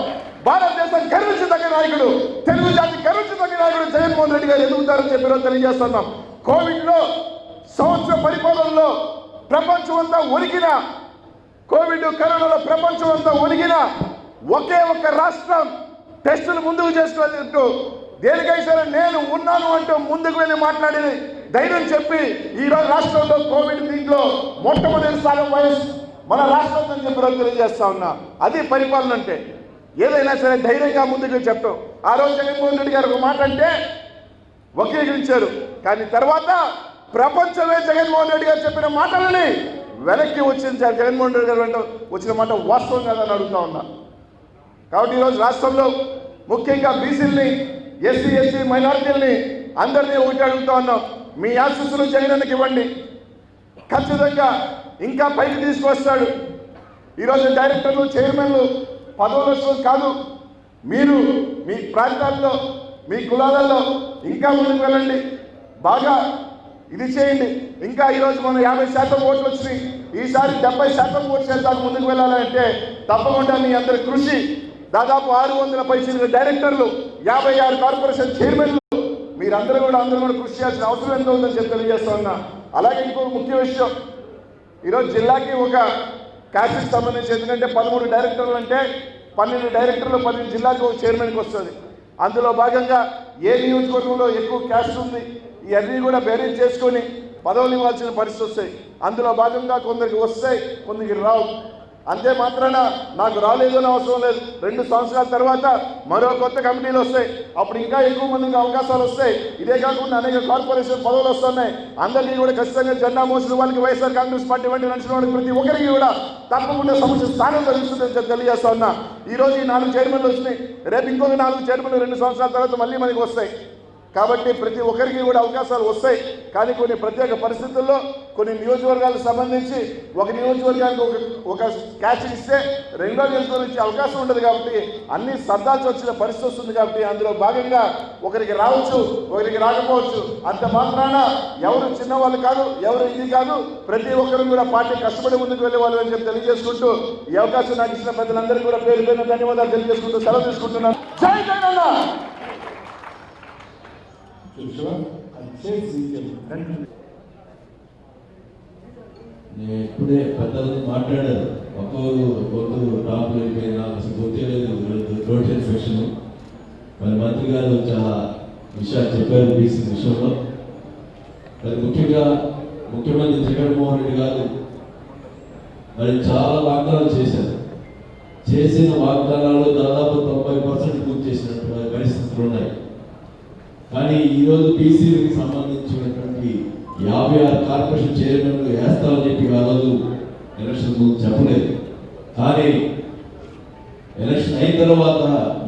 భారతదేశం గర్వించదగ్గ నాయకుడు, తెలుగు జాతి గర్వించదగ్గ నాయకుడు జగన్మోహన్ రెడ్డి గారు ఎదుగుతారని చెప్పి తెలియజేస్తున్నాం. కోవిడ్లో సంవత్సర పరిపాలనలో ప్రపంచం అంతా ఒరిగిన, కోవిడ్ కరోనాలో ప్రపంచం అంతా ఒరిగిన ఒకే ఒక్క రాష్ట్రం టెస్టులు ముందుకు చేసుకున్నట్టు దేనికైనా నేను ఉన్నాను అంటూ ముందుకు వెళ్ళి మాట్లాడి ధైర్యం చెప్పి ఈరోజు రాష్ట్రంలో కోవిడ్ దీంట్లో మొట్టమొదటి స్థానం మన రాష్ట్రం అని చెప్పి తెలియజేస్తా ఉన్నా. అది పరిపాలన అంటే. ఏదైనా సరే ధైర్యంగా ముందుకు చెప్పడం. ఆ రోజు జగన్మోహన్ రెడ్డి గారు ఒక మాట అంటే వక్రీకరించారు, కానీ తర్వాత ప్రపంచమే జగన్మోహన్ రెడ్డి గారు చెప్పిన మాటలని వెనక్కి వచ్చింది. జగన్మోహన్ రెడ్డి గారు వెంట వచ్చిన మాట వాస్తవం కాదని అడుగుతా ఉన్నా. కాబట్టి ఈరోజు రాష్ట్రంలో ముఖ్యంగా బీసీలని, ఎస్సీ ఎస్టీ మైనారిటీలని అందరినీ ఒకటి అడుగుతా ఉన్నాం. మీ ఆశీస్సులు జగనన్నకి ఇవ్వండి, ఖచ్చితంగా ఇంకా పైకి తీసుకొస్తాడు. ఈరోజు డైరెక్టర్లు, చైర్మన్లు పదవులు కాదు, మీరు మీ ప్రాంతాల్లో, మీ కులాలలో ఇంకా ముందుకు వెళ్ళండి, బాగా ఇది చేయండి. ఇంకా ఈరోజు మనం 50% ఓట్లు వచ్చినాయి, ఈసారి 70% ఓట్లు చేద్దాం ముందుకు వెళ్ళాలంటే తప్పకుండా మీ అందరి కృషి. దాదాపు 600 పైసలు డైరెక్టర్లు, 56 కార్పొరేషన్ చైర్మన్లు, మీరందరూ కూడా కృషి చేయాల్సిన అవసరం ఎంత ఉందని చెప్పి తెలియజేస్తా ఉన్నా. అలాగే ఇంకో ముఖ్య విషయం, ఈరోజు జిల్లాకి ఒక క్యాస్ట్కి సంబంధించి, ఎందుకంటే 13 డైరెక్టర్లు అంటే 12 డైరెక్టర్లు 12 జిల్లాకి ఒక చైర్మన్కి వస్తుంది. అందులో భాగంగా ఏ నియోజకవర్గంలో ఎక్కువ క్యాస్ట్ ఉంది ఇవన్నీ కూడా బేరీజ్ చేసుకొని పదవులు ఇవ్వాల్సిన పరిస్థితి వస్తాయి. అందులో భాగంగా కొందరికి వస్తాయి, కొందరికి రావు. అంతే మాత్రాన నాకు రాలేదు అని అవసరం లేదు. 2 సంవత్సరాల తర్వాత మరో కొత్త కమిటీలు వస్తాయి, అప్పుడు ఇంకా ఎక్కువ మందికి అవకాశాలు వస్తాయి. ఇదే కాకుండా అనేక కార్పొరేషన్ పదవులు వస్తున్నాయి. అందరికీ కూడా ఖచ్చితంగా జెండా మోసిన వాళ్ళకి, వైఎస్ఆర్ కాంగ్రెస్ పార్టీ వంటి నడిచిన వాళ్ళకి ప్రతి ఒక్కరికి కూడా తప్పకుండా సమస్య స్థానం లభిస్తుందని తెలియజేస్తా ఉన్నా. ఈరోజు ఈ 4 చైర్మన్లు వచ్చినాయి, రేపు ఇంకొక 4 చైర్మన్లు 2 సంవత్సరాల తర్వాత మళ్ళీ మనకి వస్తాయి. కాబట్టి ప్రతి ఒక్కరికి కూడా అవకాశాలు వస్తాయి. కానీ కొన్ని ప్రత్యేక పరిస్థితుల్లో కొన్ని నియోజకవర్గాలకు సంబంధించి ఒక నియోజకవర్గానికి ఒక క్యాచ్ ఇస్తే రెండో నియోజకవర్గం ఇచ్చే అవకాశం ఉండదు. కాబట్టి అన్ని సర్దాల్సి వచ్చిన పరిస్థితి వస్తుంది. కాబట్టి అందులో భాగంగా ఒకరికి రావచ్చు, ఒకరికి రాకపోవచ్చు. అంత మాత్రాన ఎవరు చిన్నవాళ్ళు కాదు, ఎవరు ఇది కాదు, ప్రతి ఒక్కరు కూడా పార్టీ కష్టపడి ముందుకు వెళ్ళే వాళ్ళు అని చెప్పి తెలియజేసుకుంటూ ఈ అవకాశం నాకు ఇచ్చిన ప్రజలందరికీ కూడా పేరు పేరున ధన్యవాదాలు తెలియజేసుకుంటూ సెలవు తీసుకుంటున్నాను. జై జగనన్న. నేను ఇప్పుడే పెద్దలు మాట్లాడారు, ఒక్కొక్క టాప్ అయిపోయినా అసలు గుర్తులేదు థ్రోట్ ఇన్ఫెక్షన్. మరి మంత్రి గారు చాలా విషయాలు చెప్పారు బీసీ విషయంలో. మరి ముఖ్యంగా ముఖ్యమంత్రి జగన్మోహన్ రెడ్డి గారు మరి చాలా వాగ్దానాలు చేశారు. చేసిన వాగ్దానాలు దాదాపు 90% పూర్తి చేసినట్టు పరిస్థితులు ఉన్నాయి. కానీ ఈరోజు బీసీలకు సంబంధించినటువంటి 56 కార్పొరేషన్ చైర్మన్లు వేస్తామని చెప్పి ఆ రోజు ఎలక్షన్ ముందు చెప్పలేదు. కానీ ఎలక్షన్ అయిన తర్వాత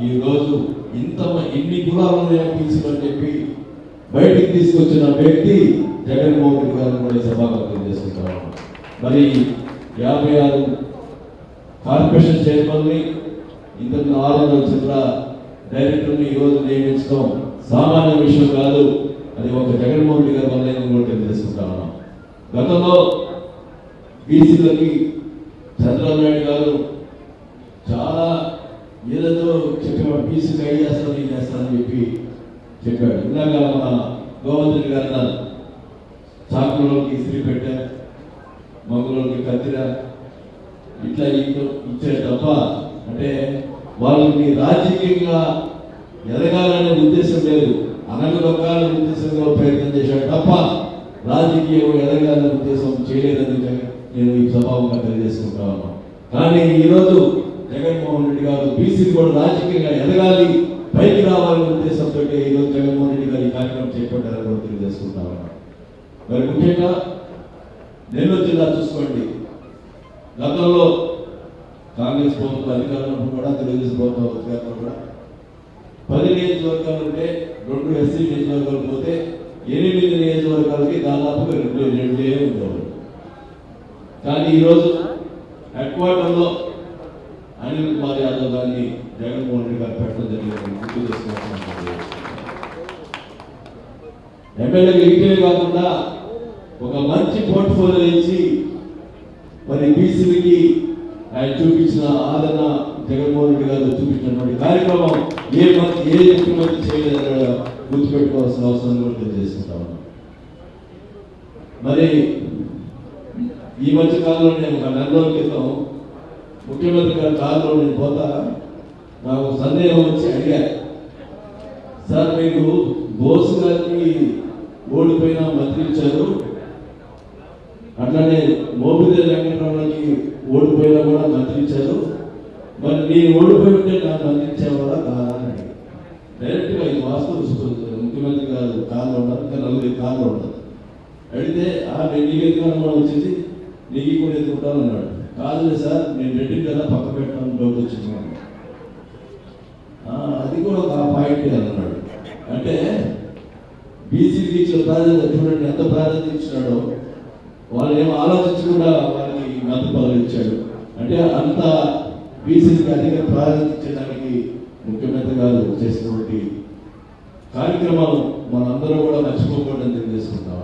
ఈరోజు ఇన్ని కులాలు బీసీలు అని చెప్పి బయటికి తీసుకొచ్చిన వ్యక్తి జగన్మోహన్ రెడ్డి గారు కూడా సభాపతి చేసుకుంటారు. మరి 56 కార్పొరేషన్ చైర్మన్ని, ఇంతకు 600 జిల్లా డైరెక్టర్ని ఈరోజు నియమించడం సామాన్య విషయం కాదు. అది ఒక జగన్మోహన్ రెడ్డి గారి వల్ల కూడా తెలియజేసుకుంటా ఉన్నాం. గతంలో బీసీలకి చంద్రబాబు నాయుడు గారు చాలా ఏదో చెప్పేవాడు, బీసీకి అయి చేస్తాను, ఇది చేస్తానని చెప్పి చెప్పాడు. ఇందాక మన గోవర్ధన్ గారు అన్నారు, చాకులోకి ఇస్త్రీ పెట్టా, మగులోకి కత్తిరా, ఇట్లా ఇచ్చే తప్ప అంటే వాళ్ళని రాజకీయంగా ఎదగాలనే ఉద్దేశం లేదు, అనగదొక్కాలనే ఉద్దేశంగా ప్రయత్నం చేశాడు తప్ప రాజకీయంగా ఎదగాలనే ఉద్దేశం చేయలేదని నేను ఈ స్వభావంగా తెలియజేసుకుంటా ఉన్నాను. కానీ ఈరోజు జగన్మోహన్ రెడ్డి గారు బీసీలు కూడా రాజకీయంగా ఎదగాలి, పైకి రావాలనే ఉద్దేశంతో ఈరోజు జగన్మోహన్ రెడ్డి గారు ఈ కార్యక్రమం చేపట్టారని కూడా తెలియజేసుకుంటా ఉన్నాను. మరి ముఖ్యంగా నెల్లూరు జిల్లా చూసుకోండి, గతంలో కాంగ్రెస్ ప్రభుత్వం అధికారంలో కూడా, తెలుగుదేశం ప్రభుత్వం అధికారంలో కూడా 10 నియోజకవర్గాలు ఉంటే 2 ఎస్సీ నియోజకవర్గాలు పోతే 8 నియోజకవర్గాలకి దాదాపుగా 2 ఉండేవాళ్ళు. కానీ ఈరోజు హెడ్ క్వార్టర్లో అనిల్ కుమార్ యాదవ్ గారిని జగన్మోహన్ రెడ్డి గారు పెట్టడం జరిగింది. గుర్తు చేసుకోవాల్సిన ఎమ్మెల్యేగా ఇటీవే కాకుండా ఒక మంచి పోర్ట్ఫోలియో ఇచ్చి మరి బీసీలకి ఆయన చూపించిన ఆదరణ, జగన్మోహన్ రెడ్డి గారు చూపించినటువంటి కార్యక్రమం ఏ ముఖ్యమంత్రి చేయలేదని గుర్తుపెట్టుకోవాల్సిన అవసరం కూడా తెలియజేసుకుంటా ఉన్నాం. మరి ఈ మధ్య కాలంలో నేను ఒక 4 రోజుల క్రితం ముఖ్యమంత్రి గారి కాలంలో నేను పోతా, నాకు సందేహం వచ్చి అడిగారు, సార్ మీకు బోస్ గారికి ఓడిపోయిన మంత్రి ఇచ్చారు, అట్లానే మోపిదేవి వెంకటరమణకి ఓడిపోయినా కూడా మంత్రించారు. మరి నేను ఓడిపోయి ఉంటే నాకు మంత్రించేవాళ్ళ కాదా అని డైరెక్ట్గా ఇది వాస్తవం. ముఖ్యమంత్రి గారు కాళ్ళు ఉన్నారు, ఇంకా 4 కాళ్ళు ఉంటారు. అడిగితే నీకు ఎందుకు అనుమానం వచ్చింది, నీకు కూడా ఎదుర్కొంటాను అన్నాడు. కాదులే సార్, నేను రెడ్డిని కదా పక్క పెట్టాను డౌట్ వచ్చింది. అది కూడా ఒక పాయింట్ అన్నాడు. అంటే బీసీకి ఇచ్చిన ప్రాధాన్యత చూడండి, ఎంత ప్రాధాన్యత ఇచ్చినాడో. వాళ్ళు ఏమో ఆలోచించకుండా వాళ్ళకి మంత్రి పదవులు ఇచ్చాడు. అంటే అంత బీసీకి అధిక ప్రాధాన్యత ఇచ్చడానికి ముఖ్యమంత్రి గారు చేసినటువంటి కార్యక్రమాలు మనందరూ కూడా మర్చిపోకూడదని తెలియజేసుకుంటాం.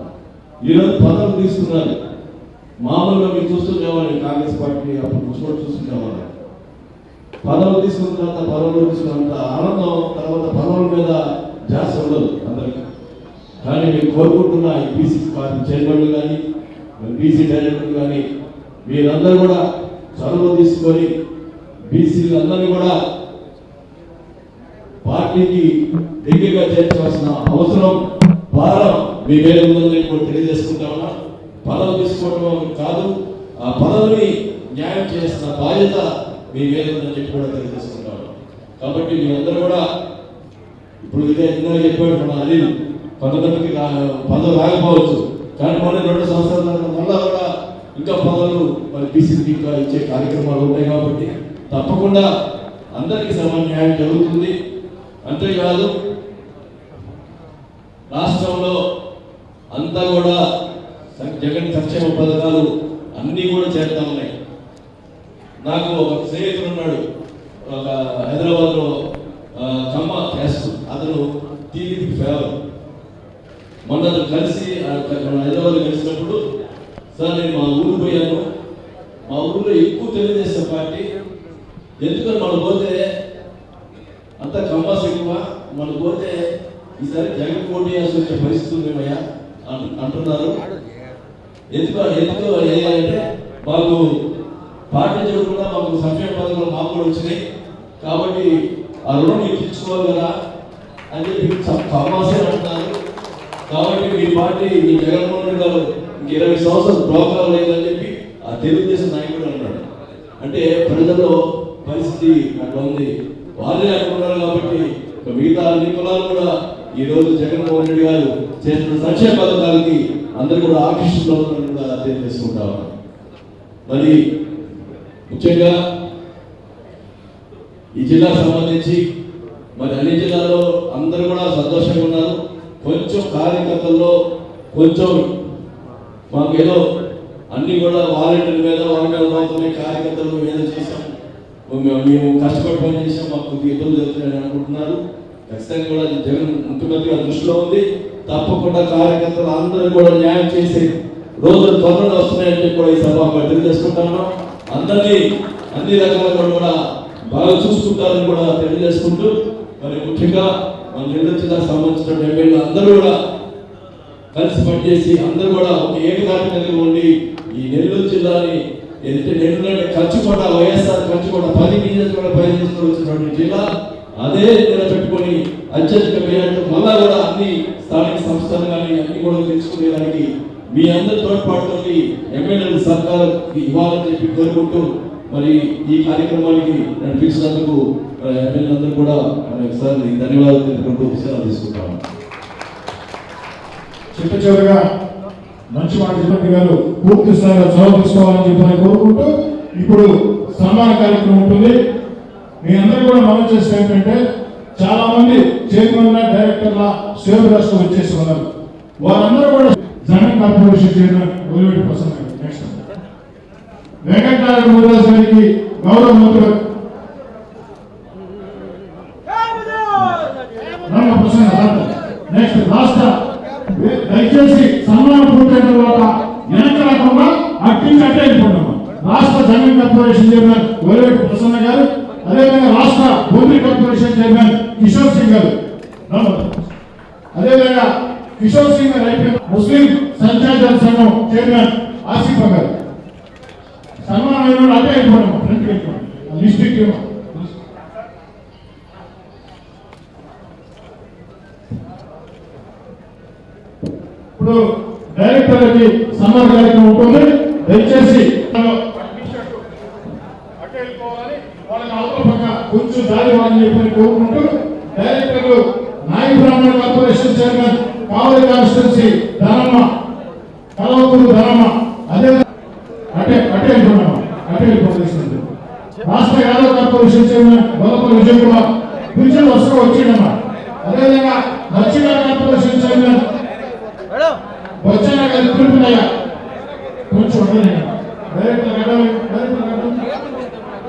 ఈరోజు పదవులు తీసుకున్నారు. మామూలుగా మీరు చూస్తుండేవాళ్ళు కాంగ్రెస్ పార్టీ అప్పుడు ముసుకొని చూస్తుండేవాళ్ళు. పదవులు తీసుకున్న తర్వాత పదవులు తీసుకున్నంత ఆనందం తర్వాత పదవుల మీద ధ్యాస ఉండదు అందరికీ. కానీ మేము కోరుకుంటున్న ఈ బీసీ పార్టీ చైర్మన్లు కానీ బీసీ డైరెక్టర్లు కానీ మీరందరూ కూడా చొరవ తీసుకొని బీసీలందరినీ కూడా పార్టీకి దగ్గరగా చేర్చవలసిన అవసరం భారం మీ మీద ఉందని కూడా తెలియజేసుకుంటామన్నా. పదవి తీసుకోవడం కాదు, ఆ పదవిని న్యాయం చేసిన బాధ్యత మీ మీద ఉందని చెప్పి కూడా తెలియజేసుకుంటాము. కాబట్టి మీరందరూ కూడా ఇప్పుడు ఇదే ఎన్నో చెప్పాడు మన అనిల్, కొంతమందికి పదవి రాకపోవచ్చు, కానీ మన 2 సంవత్సరాల మళ్ళా కూడా ఇంకా పదవులు మరి బీసీకి ఇంకా ఇచ్చే కార్యక్రమాలు ఉంటాయి. కాబట్టి తప్పకుండా అందరికీ సమాన న్యాయం జరుగుతుంది. అంతేకాదు రాష్ట్రంలో అంతా కూడా జగన్ సంక్షేమ పథకాలు అన్నీ కూడా చేరుతా ఉన్నాయి. నాకు ఒక స్నేహితుడు ఉన్నాడు, ఒక హైదరాబాద్లో కమ్మ క్యాస్ట్, అతను టీడీపీ ఫేవర్. మొన్న అతను కలిసి హైదరాబాద్ కలిసినప్పుడు, సార్ నేను మా ఊరు పోయాను, మా ఊళ్ళో ఎక్కువ తెలుగుదేశం పార్టీ, ఎందుకని మనం పోతే అంత కమ్మాస్ ఎక్కువ, మనం పోతే ఈసారి జగన్ పోటీ చేయాల్సి వచ్చే పరిస్థితి ఉందేమయ్యా అంటున్నారు. ఎందుకు అంటే మాకు పార్టీ జరుగుతున్నా మాకు సంక్షేమ పథకాలు మాకు కూడా వచ్చినాయి, కాబట్టి ఆ రుణం మీకు తీర్చుకోవాలి కదా అని చెప్పి కమ్మాసే అంటున్నారు. కాబట్టి మీ పార్టీ మీ జగన్మోహన్ రెడ్డి గారు 20 సంవత్సరాలు ప్రోగ్రాం లేదని చెప్పి ఆ తెలుగుదేశం నాయకుడు అన్నాడు. అంటే ప్రజల్లో పరిస్థితి అట్లా ఉంది. వాళ్ళే అనుకున్నారు. కాబట్టి మిగతా అన్ని కులాలు కూడా ఈ రోజు జగన్మోహన్ రెడ్డి గారు చేసిన సంక్షేమ పథకాలకి అందరూ కూడా ఆకర్షితులవుతారని కూడా తెలియజేసుకుంటాం. మరి ముఖ్యంగా ఈ జిల్లాకు సంబంధించి మరి అన్ని జిల్లాలో అందరూ కూడా సంతోషంగా ఉన్నారు. కొంచెం కార్యకర్తల్లో కొంచెం మాకేదో అన్ని కూడా వాలంటీర్ల మీద అవుతున్నాయి, కార్యకర్తలు ఏదో చేసాం, మేము కష్టపడి పని చేసాం, మాకు ఇబ్బందులు జరుగుతున్నాయని అనుకుంటున్నారు. ఖచ్చితంగా కూడా జగన్ ముఖ్యమంత్రి గారి దృష్టిలో ఉంది. తప్పకుండా కార్యకర్తలు అందరూ కూడా న్యాయం చేసే రోజులు త్వరలో వస్తున్నాయని చెప్పి కూడా ఈ సభ తెలియజేసుకుంటాను. అందరినీ అన్ని రకాలుగా కూడా బాగా చూసుకుంటారని కూడా తెలియజేసుకుంటూ, మరి ముఖ్యంగా మన నెల్లూరు జిల్లాకు సంబంధించిన ఎమ్మెల్యేలు అందరూ కూడా కలిసి పనిచేసి అందరూ కూడా ఒక ఏకతాటి మీద ఉండి ఈ నెల్లూరు జిల్లాని ఏదైతే నెల్లూరు కంచుకోట వైఎస్ఆర్ కంచుకోట 10 నియోజకవర్గాలు పనిచేస్తూ వచ్చినటువంటి జిల్లా అదే నిలబెట్టుకొని అత్యధిక మేరకు మళ్ళా కూడా అన్ని స్థానిక సంస్థలు కానీ అన్ని కూడా తెలుసుకునేదానికి మీ అందరి తోడ్పాటుతోటి ఎమ్మెల్యేలు సర్కారుకి ఇవ్వాలని చెప్పి కోరుకుంటూ మరి ఈ కార్యక్రమానికి నడిపించినందుకు ఎమ్మెల్యేలందరూ కూడా ఒకసారి ధన్యవాదాలు తెలుపుకుంటూ విషయాలు తీసుకుంటాము. చిట్ట చివరిగా మంచి మాట తిరుపతి గారు పూర్తి స్థాయిలో చొరవ తీసుకోవాలని చెప్పని కోరుకుంటూ ఇప్పుడు సన్మాన కార్యక్రమం ఉంటుంది. మీ అందరూ కూడా మనం చేస్తే ఏంటంటే చాలా మంది చైర్మన్ డైరెక్టర్ల సేవ రాష్ట్రం వచ్చేసి ఉన్నారు. వారందరూ కూడా జగన్ కార్పొరేషన్ చైర్మన్ ఒలివేటి ప్రసన్న గారు, నెక్స్ట్ వెంకటనారాయణ ముదిరాజు గారికి గౌరవ మంత్రులు నెక్స్ట్ రాష్ట్ర దయచేసి సన్మానం పూర్తయిన తర్వాత వెనక రాకుండా అట్టించి అట్టే వెళ్ళిపోతున్నాము. రాష్ట్ర జగన్ కార్పొరేషన్ చైర్మన్ ఒలివేటి ప్రసన్న గారు, అదేవిధంగా రాష్ట్ర భూమి కార్పొరేషన్ చైర్మన్ కిషోర్ సింగ్ గారు, అదేవిధంగా కిషోర్ సింగ్ గారు అయిపోయిన ముస్లిం సంచాలక సంఘం చైర్మన్ ఆసిఫా గారు సన్మానం అదే అయిపోయినాము. ఫ్రంట్ వెళ్ళిపోయాం డిస్ట్రిక్ట్. ఇప్పుడు డైరెక్టర్లకి సన్మాన కార్యక్రమం ఉంటుంది. దయచేసి వెళ్ళిపోవాలని వాళ్ళకి అవతల పక్క కొంచెం దారి వాళ్ళని చెప్పి కోరుకుంటూ డైరెక్టర్లు నాయి బ్రాహ్మణ కార్పొరేషన్ చైర్మన్ కావలి కాన్స్టిట్యున్సీ ధనమ్మ కలవకూరు ధనమ్మ అదే అటే వెళ్ళిపోతుంది రాష్ట్ర Yadav corporation chairman Gollapalli Vijay Kumar future వరుసగా వచ్చిందమ్మా. అదేవిధంగా దక్షిణ కార్పొరేషన్ చైర్మన్ వచ్చాక తిరుపతయ్య కొంచెం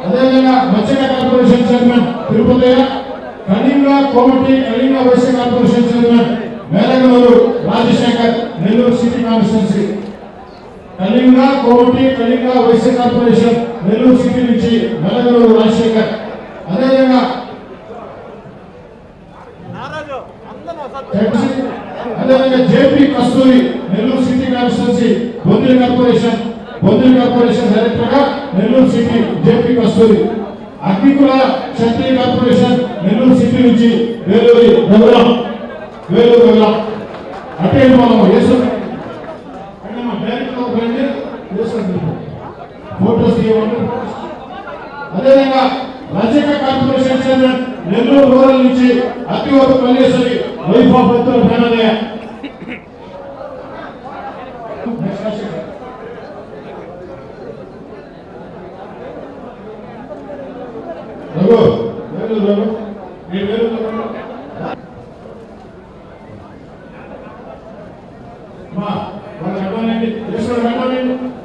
అదేవిధంగా మత్స్య corporation chairman Tirupathaiah, Kalinga Komati Kalinga Vaishya corporation chairman Melaganur Rajasekhar Nellore city constituency. Kalinga Komati Kalinga Vaishya corporation Nellore city నుంచి మేలగనూరు రాజశేఖర్. అదేవిధంగా JP Kasturi Nellore city constituency Bondili corporation director గా Nellore city JP Kasturi. Agnikula Kshatriya corporation Nellore city నుంచి వేలూరు రఘురాం. అటే ఫోటోస్ అదేవిధంగా రజక కార్పొరేషన్ చైర్మన్ నెల్లూరు రూరల్ నుంచి అతివత మల్లేశ్వరి వైభవత్తుల జ్ఞానోదయ.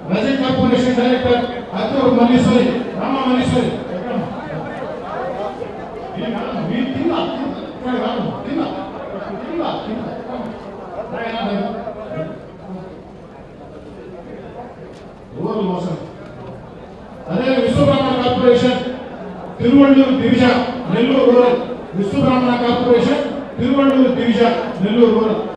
రజక కార్పొరేషన్ డైరెక్టర్ అతివత మల్లేశ్వరి రామ మల్లేశ్వరి. అదే Vishwabrahmana corporation Tiruvallur division Nellore rural. Vishwabrahmana corporation Tiruvallur division Nellore rural.